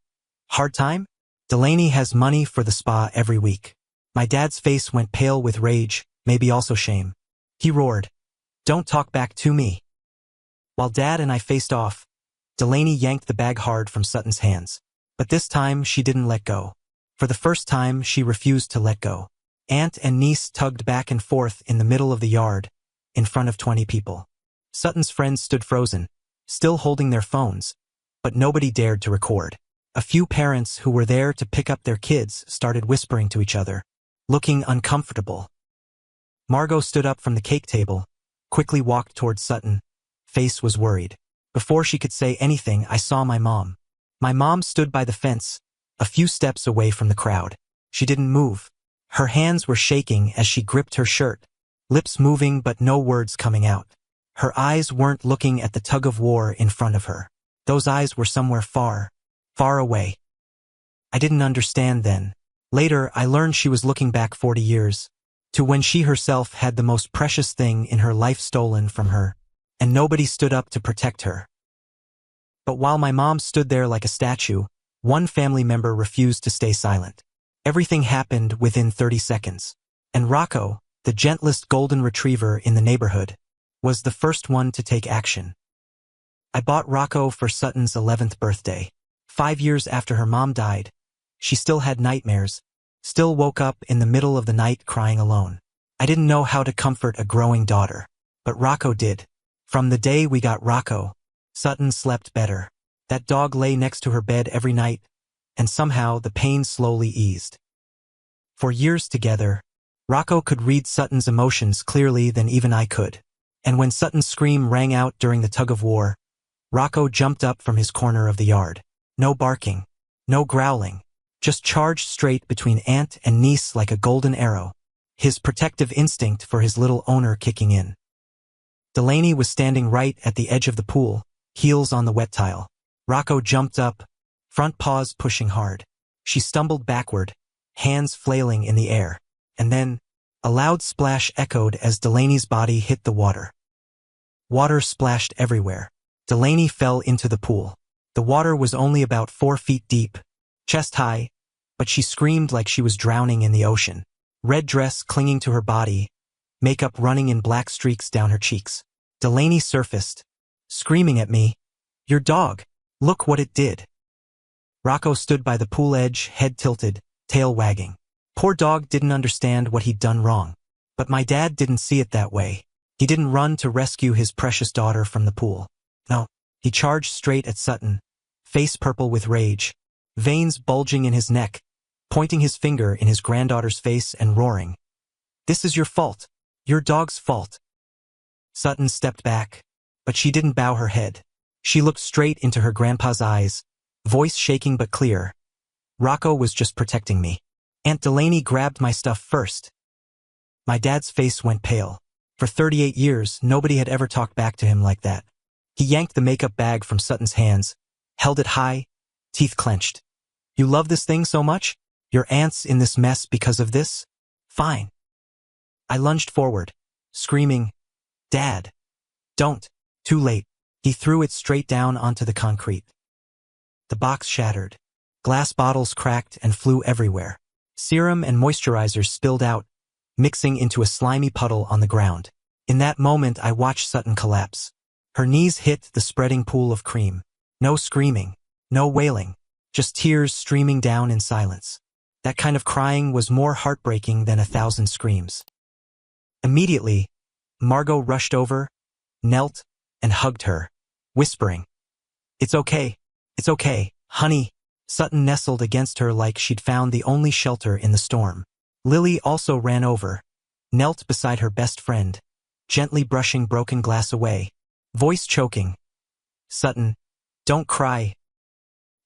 Hard time? Delaney has money for the spa every week. My dad's face went pale with rage, maybe also shame. He roared, don't talk back to me. While Dad and I faced off, Delaney yanked the bag hard from Sutton's hands. But this time she didn't let go. For the first time, she refused to let go. Aunt and niece tugged back and forth in the middle of the yard, in front of 20 people. Sutton's friends stood frozen, still holding their phones, but nobody dared to record. A few parents who were there to pick up their kids started whispering to each other, looking uncomfortable. Margot stood up from the cake table, quickly walked towards Sutton. Face was worried. Before she could say anything, I saw my mom. My mom stood by the fence, a few steps away from the crowd. She didn't move. Her hands were shaking as she gripped her shirt, lips moving but no words coming out. Her eyes weren't looking at the tug-of-war in front of her. Those eyes were somewhere far, far away. I didn't understand then. Later, I learned she was looking back 40 years, to when she herself had the most precious thing in her life stolen from her, and nobody stood up to protect her. But while my mom stood there like a statue, one family member refused to stay silent. Everything happened within 30 seconds. And Rocco, the gentlest golden retriever in the neighborhood, was the first one to take action. I bought Rocco for Sutton's 11th birthday. 5 years after her mom died, she still had nightmares, still woke up in the middle of the night crying alone. I didn't know how to comfort a growing daughter, but Rocco did. From the day we got Rocco, Sutton slept better. That dog lay next to her bed every night, and somehow the pain slowly eased. For years together, Rocco could read Sutton's emotions clearly than even I could. And when Sutton's scream rang out during the tug-of-war, Rocco jumped up from his corner of the yard. No barking, no growling, just charged straight between aunt and niece like a golden arrow, his protective instinct for his little owner kicking in. Delaney was standing right at the edge of the pool, heels on the wet tile. Rocco jumped up, front paws pushing hard. She stumbled backward, hands flailing in the air. And then, a loud splash echoed as Delaney's body hit the water. Water splashed everywhere. Delaney fell into the pool. The water was only about 4 feet deep, chest high, but she screamed like she was drowning in the ocean. Red dress clinging to her body, makeup running in black streaks down her cheeks. Delaney surfaced, screaming at me, "Your dog! Look what it did!" Rocco stood by the pool edge, head tilted, tail wagging. Poor dog didn't understand what he'd done wrong. But my dad didn't see it that way. He didn't run to rescue his precious daughter from the pool. No, he charged straight at Sutton, face purple with rage, veins bulging in his neck, pointing his finger in his granddaughter's face and roaring, "This is your fault. Your dog's fault." Sutton stepped back, but she didn't bow her head. She looked straight into her grandpa's eyes, voice shaking but clear. "Rocco was just protecting me. Aunt Delaney grabbed my stuff first." My dad's face went pale. For 38 years, nobody had ever talked back to him like that. He yanked the makeup bag from Sutton's hands, held it high, teeth clenched. "You love this thing so much? Your aunt's in this mess because of this? Fine." I lunged forward, screaming, "Dad, don't." Too late. He threw it straight down onto the concrete. The box shattered. Glass bottles cracked and flew everywhere. Serum and moisturizers spilled out, mixing into a slimy puddle on the ground. In that moment, I watched Sutton collapse. Her knees hit the spreading pool of cream. No screaming, no wailing, just tears streaming down in silence. That kind of crying was more heartbreaking than 1,000 screams. Immediately, Margot rushed over, knelt, and hugged her, whispering, "It's okay, honey." Sutton nestled against her like she'd found the only shelter in the storm. Lily also ran over, knelt beside her best friend, gently brushing broken glass away, voice choking, "Sutton, don't cry."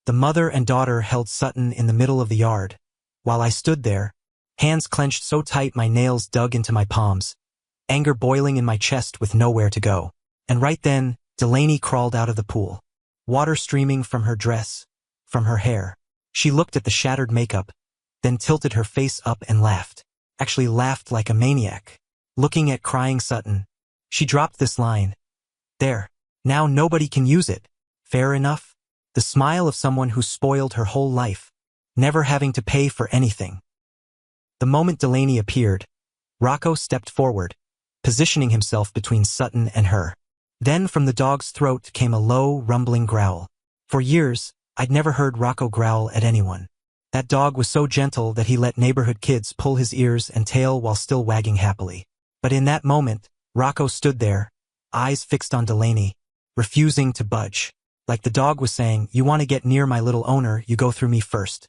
The mother and daughter held Sutton in the middle of the yard, while I stood there, hands clenched so tight my nails dug into my palms, anger boiling in my chest with nowhere to go. And right then, Delaney crawled out of the pool, water streaming from her dress, from her hair. She looked at the shattered makeup, then tilted her face up and laughed. Actually laughed like a maniac. Looking at crying Sutton, she dropped this line, "There, now nobody can use it. Fair enough?" The smile of someone who spoiled her whole life, never having to pay for anything. The moment Delaney appeared, Rocco stepped forward, positioning himself between Sutton and her. Then from the dog's throat came a low, rumbling growl. For years, I'd never heard Rocco growl at anyone. That dog was so gentle that he let neighborhood kids pull his ears and tail while still wagging happily. But in that moment, Rocco stood there, eyes fixed on Delaney, refusing to budge. Like the dog was saying, "You want to get near my little owner, you go through me first."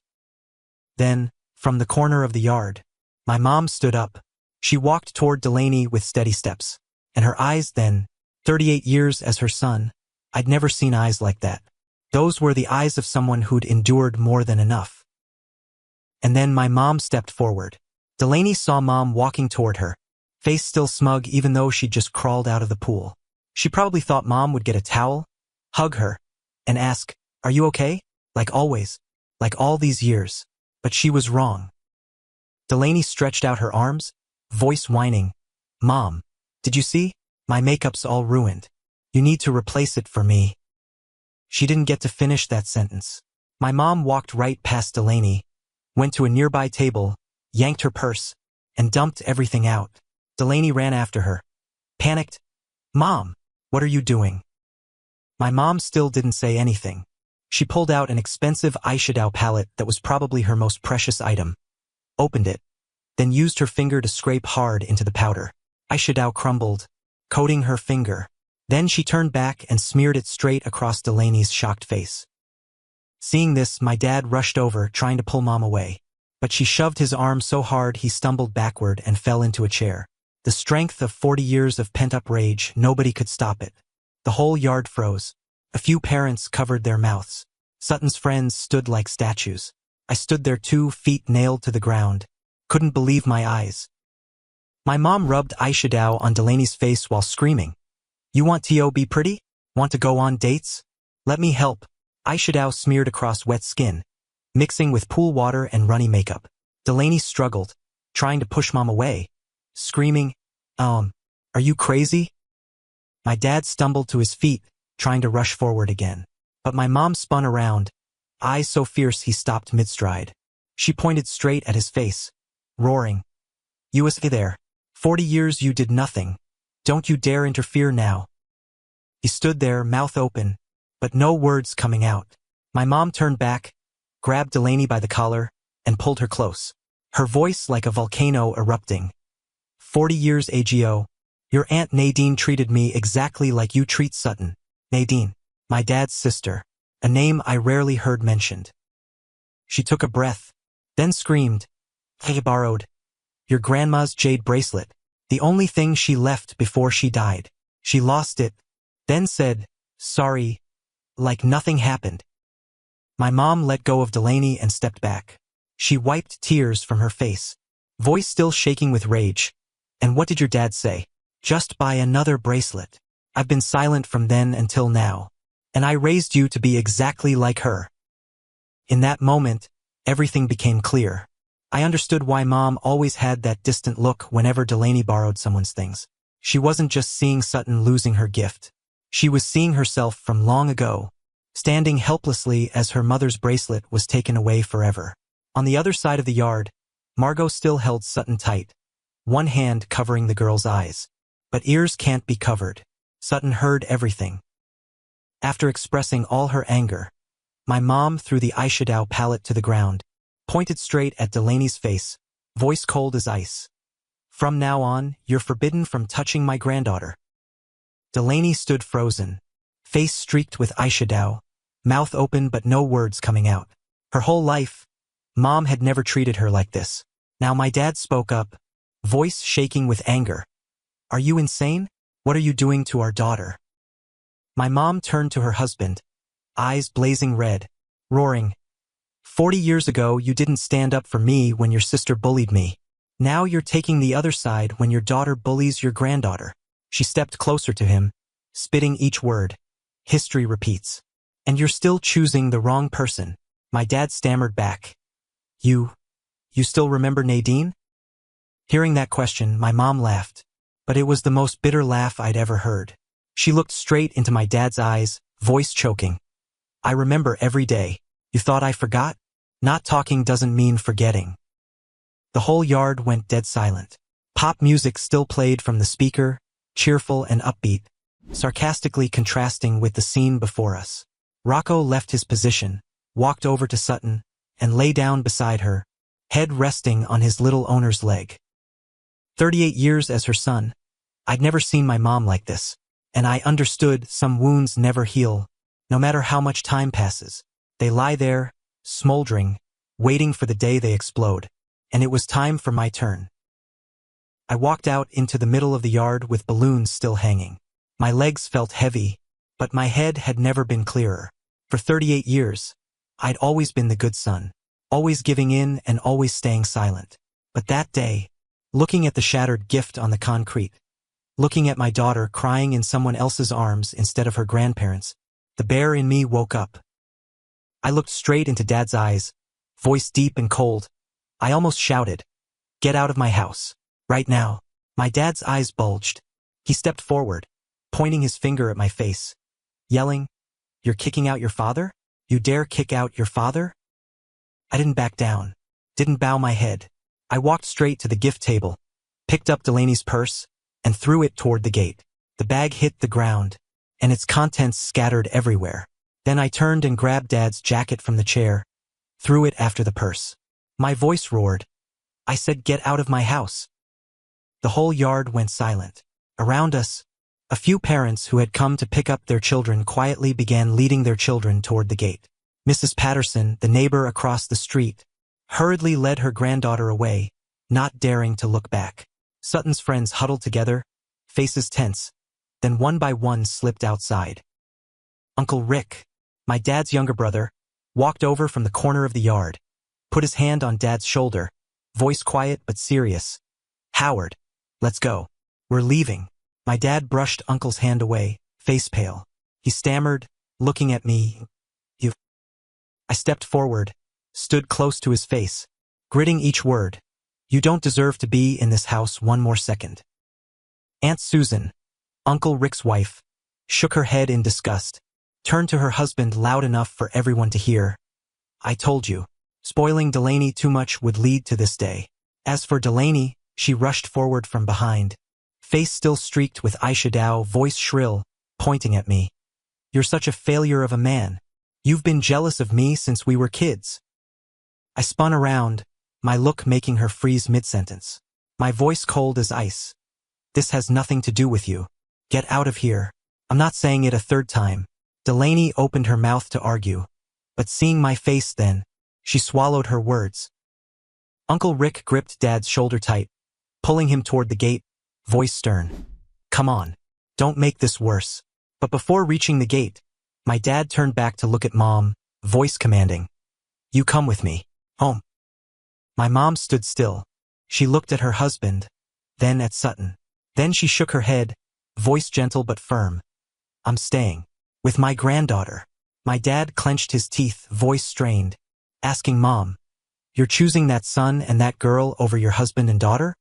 Then, from the corner of the yard, my mom stood up. She walked toward Delaney with steady steps. And her eyes then, 38 years as her son, I'd never seen eyes like that. Those were the eyes of someone who'd endured more than enough. And then my mom stepped forward. Delaney saw Mom walking toward her, face still smug even though she'd just crawled out of the pool. She probably thought Mom would get a towel, hug her, and ask, "Are you okay?" Like always, like all these years. But she was wrong. Delaney stretched out her arms, voice whining, "Mom, did you see? My makeup's all ruined. You need to replace it for me." She didn't get to finish that sentence. My mom walked right past Delaney, went to a nearby table, yanked her purse, and dumped everything out. Delaney ran after her. Panicked, "Mom, what are you doing?" My mom still didn't say anything. She pulled out an expensive eyeshadow palette that was probably her most precious item, opened it, then used her finger to scrape hard into the powder. Eyeshadow crumbled, coating her finger. Then she turned back and smeared it straight across Delaney's shocked face. Seeing this, my dad rushed over, trying to pull Mom away. But she shoved his arm so hard he stumbled backward and fell into a chair. The strength of 40 years of pent-up rage, nobody could stop it. The whole yard froze. A few parents covered their mouths. Sutton's friends stood like statues. I stood there 2 feet nailed to the ground. Couldn't believe my eyes. My mom rubbed eyeshadow on Delaney's face while screaming, "You want to be pretty? Want to go on dates? Let me help." eyeshadow smeared across wet skin, mixing with pool water and runny makeup. Delaney struggled, trying to push Mom away, screaming, are you crazy? My dad stumbled to his feet, trying to rush forward again. But my mom spun around, eyes so fierce he stopped mid-stride. She pointed straight at his face, roaring, "You was there. 40 years you did nothing. Don't you dare interfere now." He stood there, mouth open, but no words coming out. My mom turned back, grabbed Delaney by the collar, and pulled her close, her voice like a volcano erupting. 40 years ago, your Aunt Nadine treated me exactly like you treat Sutton. Nadine, my dad's sister, a name I rarely heard mentioned. She took a breath, then screamed, "I borrowed your grandma's jade bracelet, the only thing she left before she died. She lost it, then said, sorry, like nothing happened." My mom let go of Delaney and stepped back. She wiped tears from her face, voice still shaking with rage. "And what did your dad say?" "Just buy another bracelet. I've been silent from then until now. And I raised you to be exactly like her." In that moment, everything became clear. I understood why Mom always had that distant look whenever Delaney borrowed someone's things. She wasn't just seeing Sutton losing her gift. She was seeing herself from long ago, standing helplessly as her mother's bracelet was taken away forever. On the other side of the yard, Margot still held Sutton tight, one hand covering the girl's eyes. But ears can't be covered. Sutton heard everything. After expressing all her anger, my mom threw the eyeshadow palette to the ground, pointed straight at Delaney's face, voice cold as ice. "From now on, you're forbidden from touching my granddaughter." Delaney stood frozen, face streaked with eyeshadow, mouth open but no words coming out. Her whole life, Mom had never treated her like this. Now my dad spoke up, voice shaking with anger. "Are you insane? What are you doing to our daughter?" My mom turned to her husband, eyes blazing red, roaring, 40 years ago you didn't stand up for me when your sister bullied me. Now you're taking the other side when your daughter bullies your granddaughter." She stepped closer to him, spitting each word. "History repeats. And you're still choosing the wrong person." My dad stammered back. You still remember Nadine?" Hearing that question, my mom laughed, but it was the most bitter laugh I'd ever heard. She looked straight into my dad's eyes, voice choking. "I remember every day. You thought I forgot? Not talking doesn't mean forgetting." The whole yard went dead silent. Pop music still played from the speaker, cheerful and upbeat, sarcastically contrasting with the scene before us. Rocco left his position, walked over to Sutton, and lay down beside her, head resting on his little owner's leg. 38 years as her son, I'd never seen my mom like this, and I understood some wounds never heal, no matter how much time passes. They lie there, smoldering, waiting for the day they explode, and it was time for my turn. I walked out into the middle of the yard with balloons still hanging. My legs felt heavy, but my head had never been clearer. For 38 years, I'd always been the good son, always giving in and always staying silent. But that day, looking at the shattered gift on the concrete, looking at my daughter crying in someone else's arms instead of her grandparents, the bear in me woke up. I looked straight into Dad's eyes, voice deep and cold. I almost shouted, "Get out of my house, right now." My dad's eyes bulged. He stepped forward, pointing his finger at my face, yelling, "You're kicking out your father? You dare kick out your father?" I didn't back down, didn't bow my head. I walked straight to the gift table, picked up Delaney's purse, and threw it toward the gate. The bag hit the ground, and its contents scattered everywhere. Then I turned and grabbed Dad's jacket from the chair, threw it after the purse. My voice roared. I said, "Get out of my house." The whole yard went silent. Around us, a few parents who had come to pick up their children quietly began leading their children toward the gate. Mrs. Patterson, the neighbor across the street, hurriedly led her granddaughter away, not daring to look back. Sutton's friends huddled together, faces tense, then one by one slipped outside. Uncle Rick, my dad's younger brother, walked over from the corner of the yard, put his hand on Dad's shoulder, voice quiet but serious. "Howard, let's go. We're leaving." My dad brushed Uncle's hand away, face pale. He stammered, looking at me, I stepped forward, stood close to his face, gritting each word. You don't deserve to be in this house one more second. Aunt Susan, Uncle Rick's wife, shook her head in disgust, turned to her husband loud enough for everyone to hear. I told you, spoiling Delaney too much would lead to this day. As for Delaney, she rushed forward from behind, face still streaked with eyeshadow, voice shrill, pointing at me. You're such a failure of a man. You've been jealous of me since we were kids. I spun around, my look making her freeze mid-sentence. My voice cold as ice. This has nothing to do with you. Get out of here. I'm not saying it a third time. Delaney opened her mouth to argue, but seeing my face then, she swallowed her words. Uncle Rick gripped Dad's shoulder tight, pulling him toward the gate, voice stern. Come on, don't make this worse. But before reaching the gate, my dad turned back to look at Mom, voice commanding. You come with me, home. My mom stood still. She looked at her husband, then at Sutton. Then she shook her head, voice gentle but firm. I'm staying. With my granddaughter. My dad clenched his teeth, voice strained, asking Mom, you're choosing that son and that girl over your husband and daughter?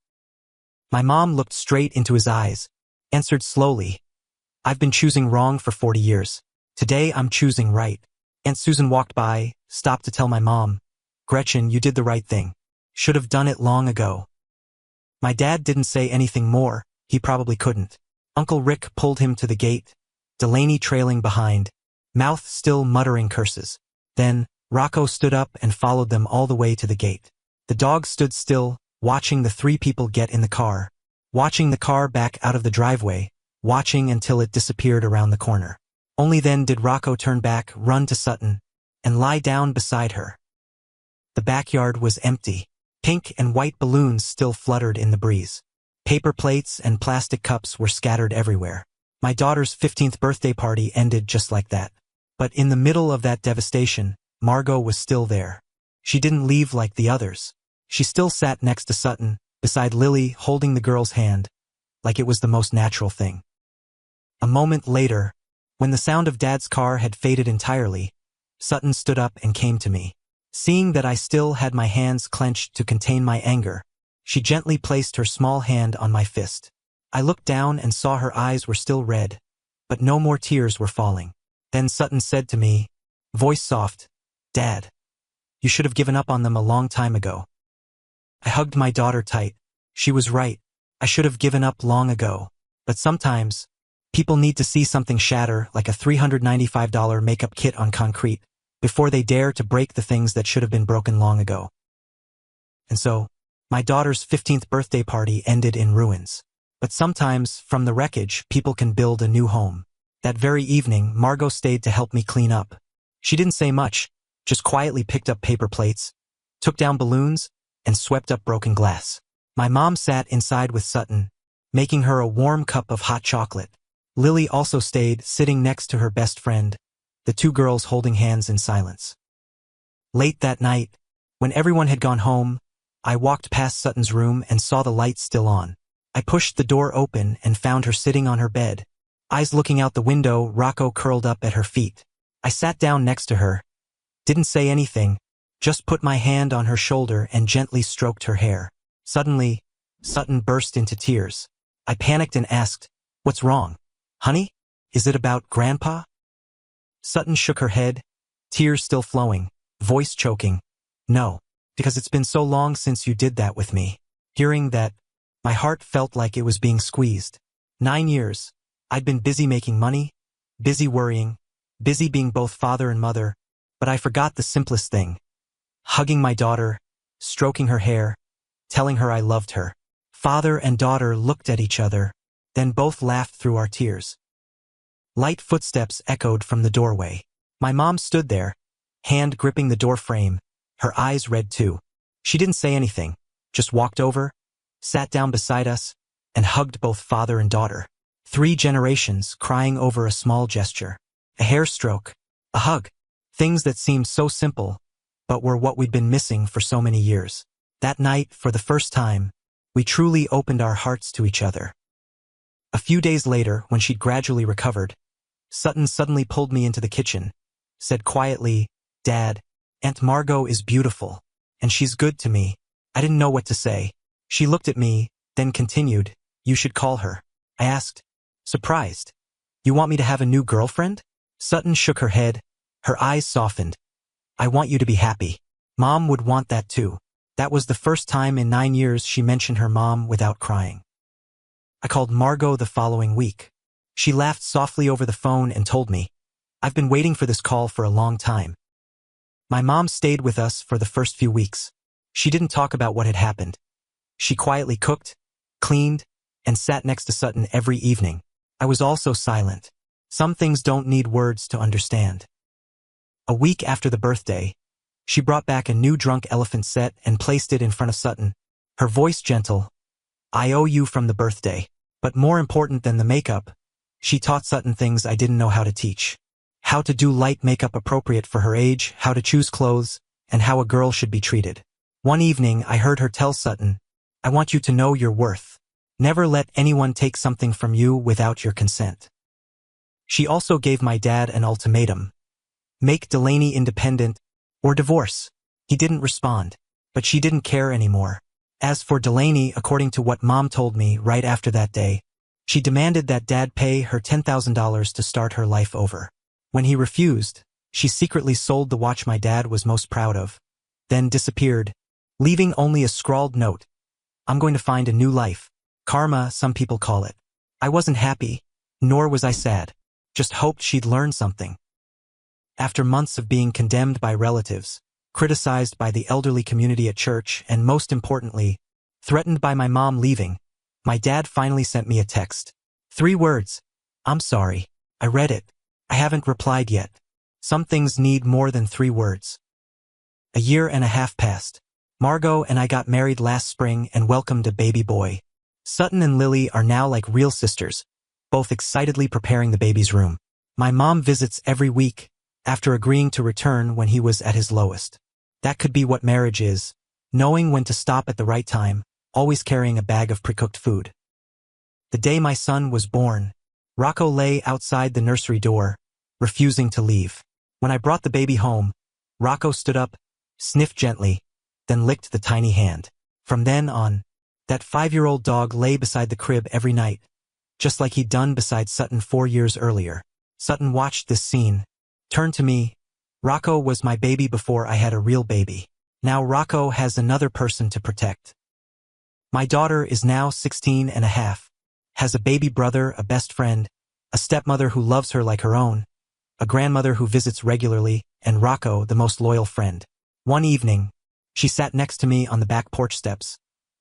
My mom looked straight into his eyes, answered slowly, I've been choosing wrong for 40 years. Today I'm choosing right. Aunt Susan walked by, stopped to tell my mom, Gretchen, you did the right thing. Should have done it long ago. My dad didn't say anything more, he probably couldn't. Uncle Rick pulled him to the gate, Delaney trailing behind, mouth still muttering curses. Then, Rocco stood up and followed them all the way to the gate. The dog stood still, watching the three people get in the car, watching the car back out of the driveway, watching until it disappeared around the corner. Only then did Rocco turn back, run to Sutton, and lie down beside her. The backyard was empty. Pink and white balloons still fluttered in the breeze. Paper plates and plastic cups were scattered everywhere. My daughter's 15th birthday party ended just like that. But in the middle of that devastation, Margot was still there. She didn't leave like the others. She still sat next to Sutton, beside Lily, holding the girl's hand, like it was the most natural thing. A moment later, when the sound of Dad's car had faded entirely, Sutton stood up and came to me. Seeing that I still had my hands clenched to contain my anger, she gently placed her small hand on my fist. I looked down and saw her eyes were still red, but no more tears were falling. Then Sutton said to me, voice soft, Dad, you should have given up on them a long time ago. I hugged my daughter tight. She was right. I should have given up long ago. But sometimes, people need to see something shatter like a $395 makeup kit on concrete before they dare to break the things that should have been broken long ago. And so, my daughter's 15th birthday party ended in ruins. But sometimes, from the wreckage, people can build a new home. That very evening, Margot stayed to help me clean up. She didn't say much, just quietly picked up paper plates, took down balloons, and swept up broken glass. My mom sat inside with Sutton, making her a warm cup of hot chocolate. Lily also stayed, sitting next to her best friend, the two girls holding hands in silence. Late that night, when everyone had gone home, I walked past Sutton's room and saw the lights still on. I pushed the door open and found her sitting on her bed, eyes looking out the window, Rocco curled up at her feet. I sat down next to her, didn't say anything, just put my hand on her shoulder and gently stroked her hair. Suddenly, Sutton burst into tears. I panicked and asked, What's wrong? Honey? Is it about Grandpa? Sutton shook her head, tears still flowing, voice choking. No, because it's been so long since you did that with me. Hearing that, my heart felt like it was being squeezed. 9 years. I'd been busy making money, busy worrying, busy being both father and mother, but I forgot the simplest thing. Hugging my daughter, stroking her hair, telling her I loved her. Father and daughter looked at each other, then both laughed through our tears. Light footsteps echoed from the doorway. My mom stood there, hand gripping the door frame, her eyes red too. She didn't say anything, just walked over, sat down beside us, and hugged both father and daughter. 3 generations crying over a small gesture. A hair stroke, a hug. Things that seemed so simple, but were what we'd been missing for so many years. That night, for the first time, we truly opened our hearts to each other. A few days later, when she'd gradually recovered, Sutton suddenly pulled me into the kitchen, said quietly, Dad, Aunt Margot is beautiful. And she's good to me. I didn't know what to say. She looked at me, then continued, you should call her. I asked, surprised. You want me to have a new girlfriend? Sutton shook her head. Her eyes softened. I want you to be happy. Mom would want that too. That was the first time in 9 years she mentioned her mom without crying. I called Margot the following week. She laughed softly over the phone and told me, I've been waiting for this call for a long time. My mom stayed with us for the first few weeks. She didn't talk about what had happened. She quietly cooked, cleaned, and sat next to Sutton every evening. I was also silent. Some things don't need words to understand. A week after the birthday, she brought back a new drunk elephant set and placed it in front of Sutton. Her voice gentle, I owe you from the birthday. But more important than the makeup, she taught Sutton things I didn't know how to teach. How to do light makeup appropriate for her age, how to choose clothes, and how a girl should be treated. One evening, I heard her tell Sutton, I want you to know your worth. Never let anyone take something from you without your consent. She also gave my dad an ultimatum. Make Delaney independent, or divorce. He didn't respond, but she didn't care anymore. As for Delaney, according to what Mom told me right after that day, she demanded that Dad pay her $10,000 to start her life over. When he refused, she secretly sold the watch my dad was most proud of, then disappeared, leaving only a scrawled note. I'm going to find a new life. Karma, some people call it. I wasn't happy, nor was I sad. Just hoped she'd learn something. After months of being condemned by relatives, criticized by the elderly community at church, and most importantly, threatened by my mom leaving, my dad finally sent me a text. 3 words. I'm sorry. I read it. I haven't replied yet. Some things need more than 3 words. A year and a half passed. Margot and I got married last spring and welcomed a baby boy. Sutton and Lily are now like real sisters, both excitedly preparing the baby's room. My mom visits every week, after agreeing to return when he was at his lowest. That could be what marriage is, knowing when to stop at the right time, always carrying a bag of pre-cooked food. The day my son was born, Rocco lay outside the nursery door, refusing to leave. When I brought the baby home, Rocco stood up, sniffed gently, then licked the tiny hand. From then on, that 5-year-old dog lay beside the crib every night, just like he'd done beside Sutton 4 years earlier. Sutton watched this scene, turned to me. Rocco was my baby before I had a real baby. Now Rocco has another person to protect. My daughter is now 16 and a half, has a baby brother, a best friend, a stepmother who loves her like her own, a grandmother who visits regularly, and Rocco, the most loyal friend. One evening, she sat next to me on the back porch steps,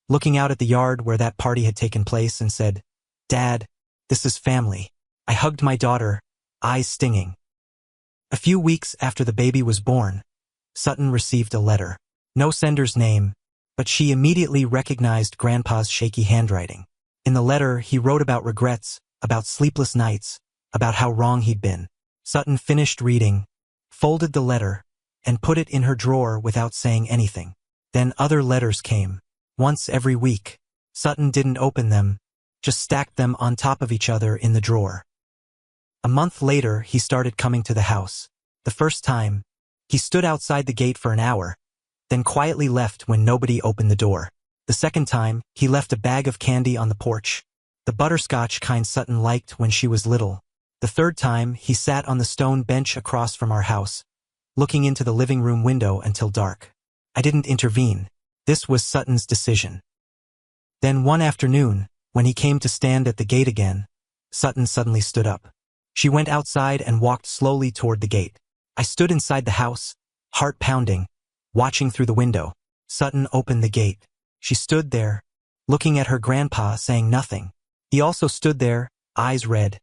looking out at the yard where that party had taken place, and said, Dad, this is family. I hugged my daughter, eyes stinging. A few weeks after the baby was born, Sutton received a letter. No sender's name, but she immediately recognized Grandpa's shaky handwriting. In the letter, he wrote about regrets, about sleepless nights, about how wrong he'd been. Sutton finished reading, folded the letter, and put it in her drawer without saying anything. Then other letters came, once every week. Sutton didn't open them, just stacked them on top of each other in the drawer. A month later, he started coming to the house. The first time, he stood outside the gate for an hour, then quietly left when nobody opened the door. The second time, he left a bag of candy on the porch, the butterscotch kind Sutton liked when she was little. The third time, he sat on the stone bench across from our house, looking into the living room window until dark. I didn't intervene. This was Sutton's decision. Then one afternoon, when he came to stand at the gate again, Sutton suddenly stood up. She went outside and walked slowly toward the gate. I stood inside the house, heart pounding, watching through the window. Sutton opened the gate. She stood there, looking at her grandpa, saying nothing. He also stood there, eyes red,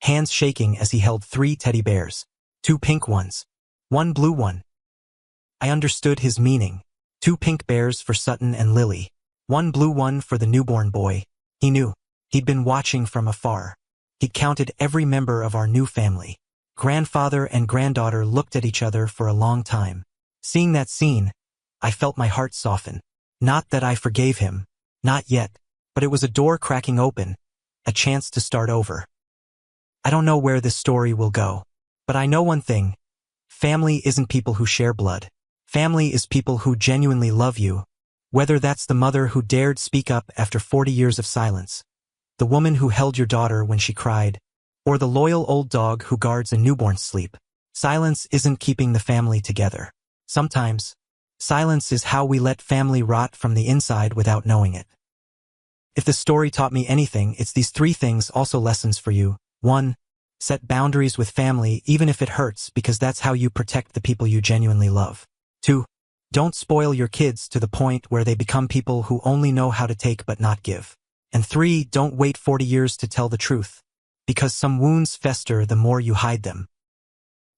hands shaking as he held 3 teddy bears. 2 pink ones, 1 blue one. I understood his meaning. 2 pink bears for Sutton and Lily, 1 blue one for the newborn boy. He knew. He'd been watching from afar. He'd counted every member of our new family. Grandfather and granddaughter looked at each other for a long time. Seeing that scene, I felt my heart soften. Not that I forgave him, not yet, but it was a door cracking open, a chance to start over. I don't know where this story will go, but I know one thing. Family isn't people who share blood. Family is people who genuinely love you, whether that's the mother who dared speak up after 40 years of silence, the woman who held your daughter when she cried, or the loyal old dog who guards a newborn's sleep. Silence isn't keeping the family together. Sometimes, silence is how we let family rot from the inside without knowing it. If the story taught me anything, it's these 3 things, also lessons for you. 1. Set boundaries with family even if it hurts, because that's how you protect the people you genuinely love. 2. Don't spoil your kids to the point where they become people who only know how to take but not give. And 3. Don't wait 40 years to tell the truth, because some wounds fester the more you hide them.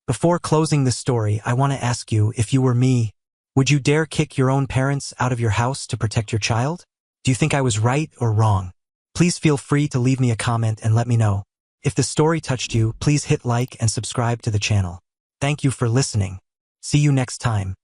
Before closing this story, I want to ask you, if you were me, would you dare kick your own parents out of your house to protect your child? Do you think I was right or wrong? Please feel free to leave me a comment and let me know. If the story touched you, please hit like and subscribe to the channel. Thank you for listening. See you next time.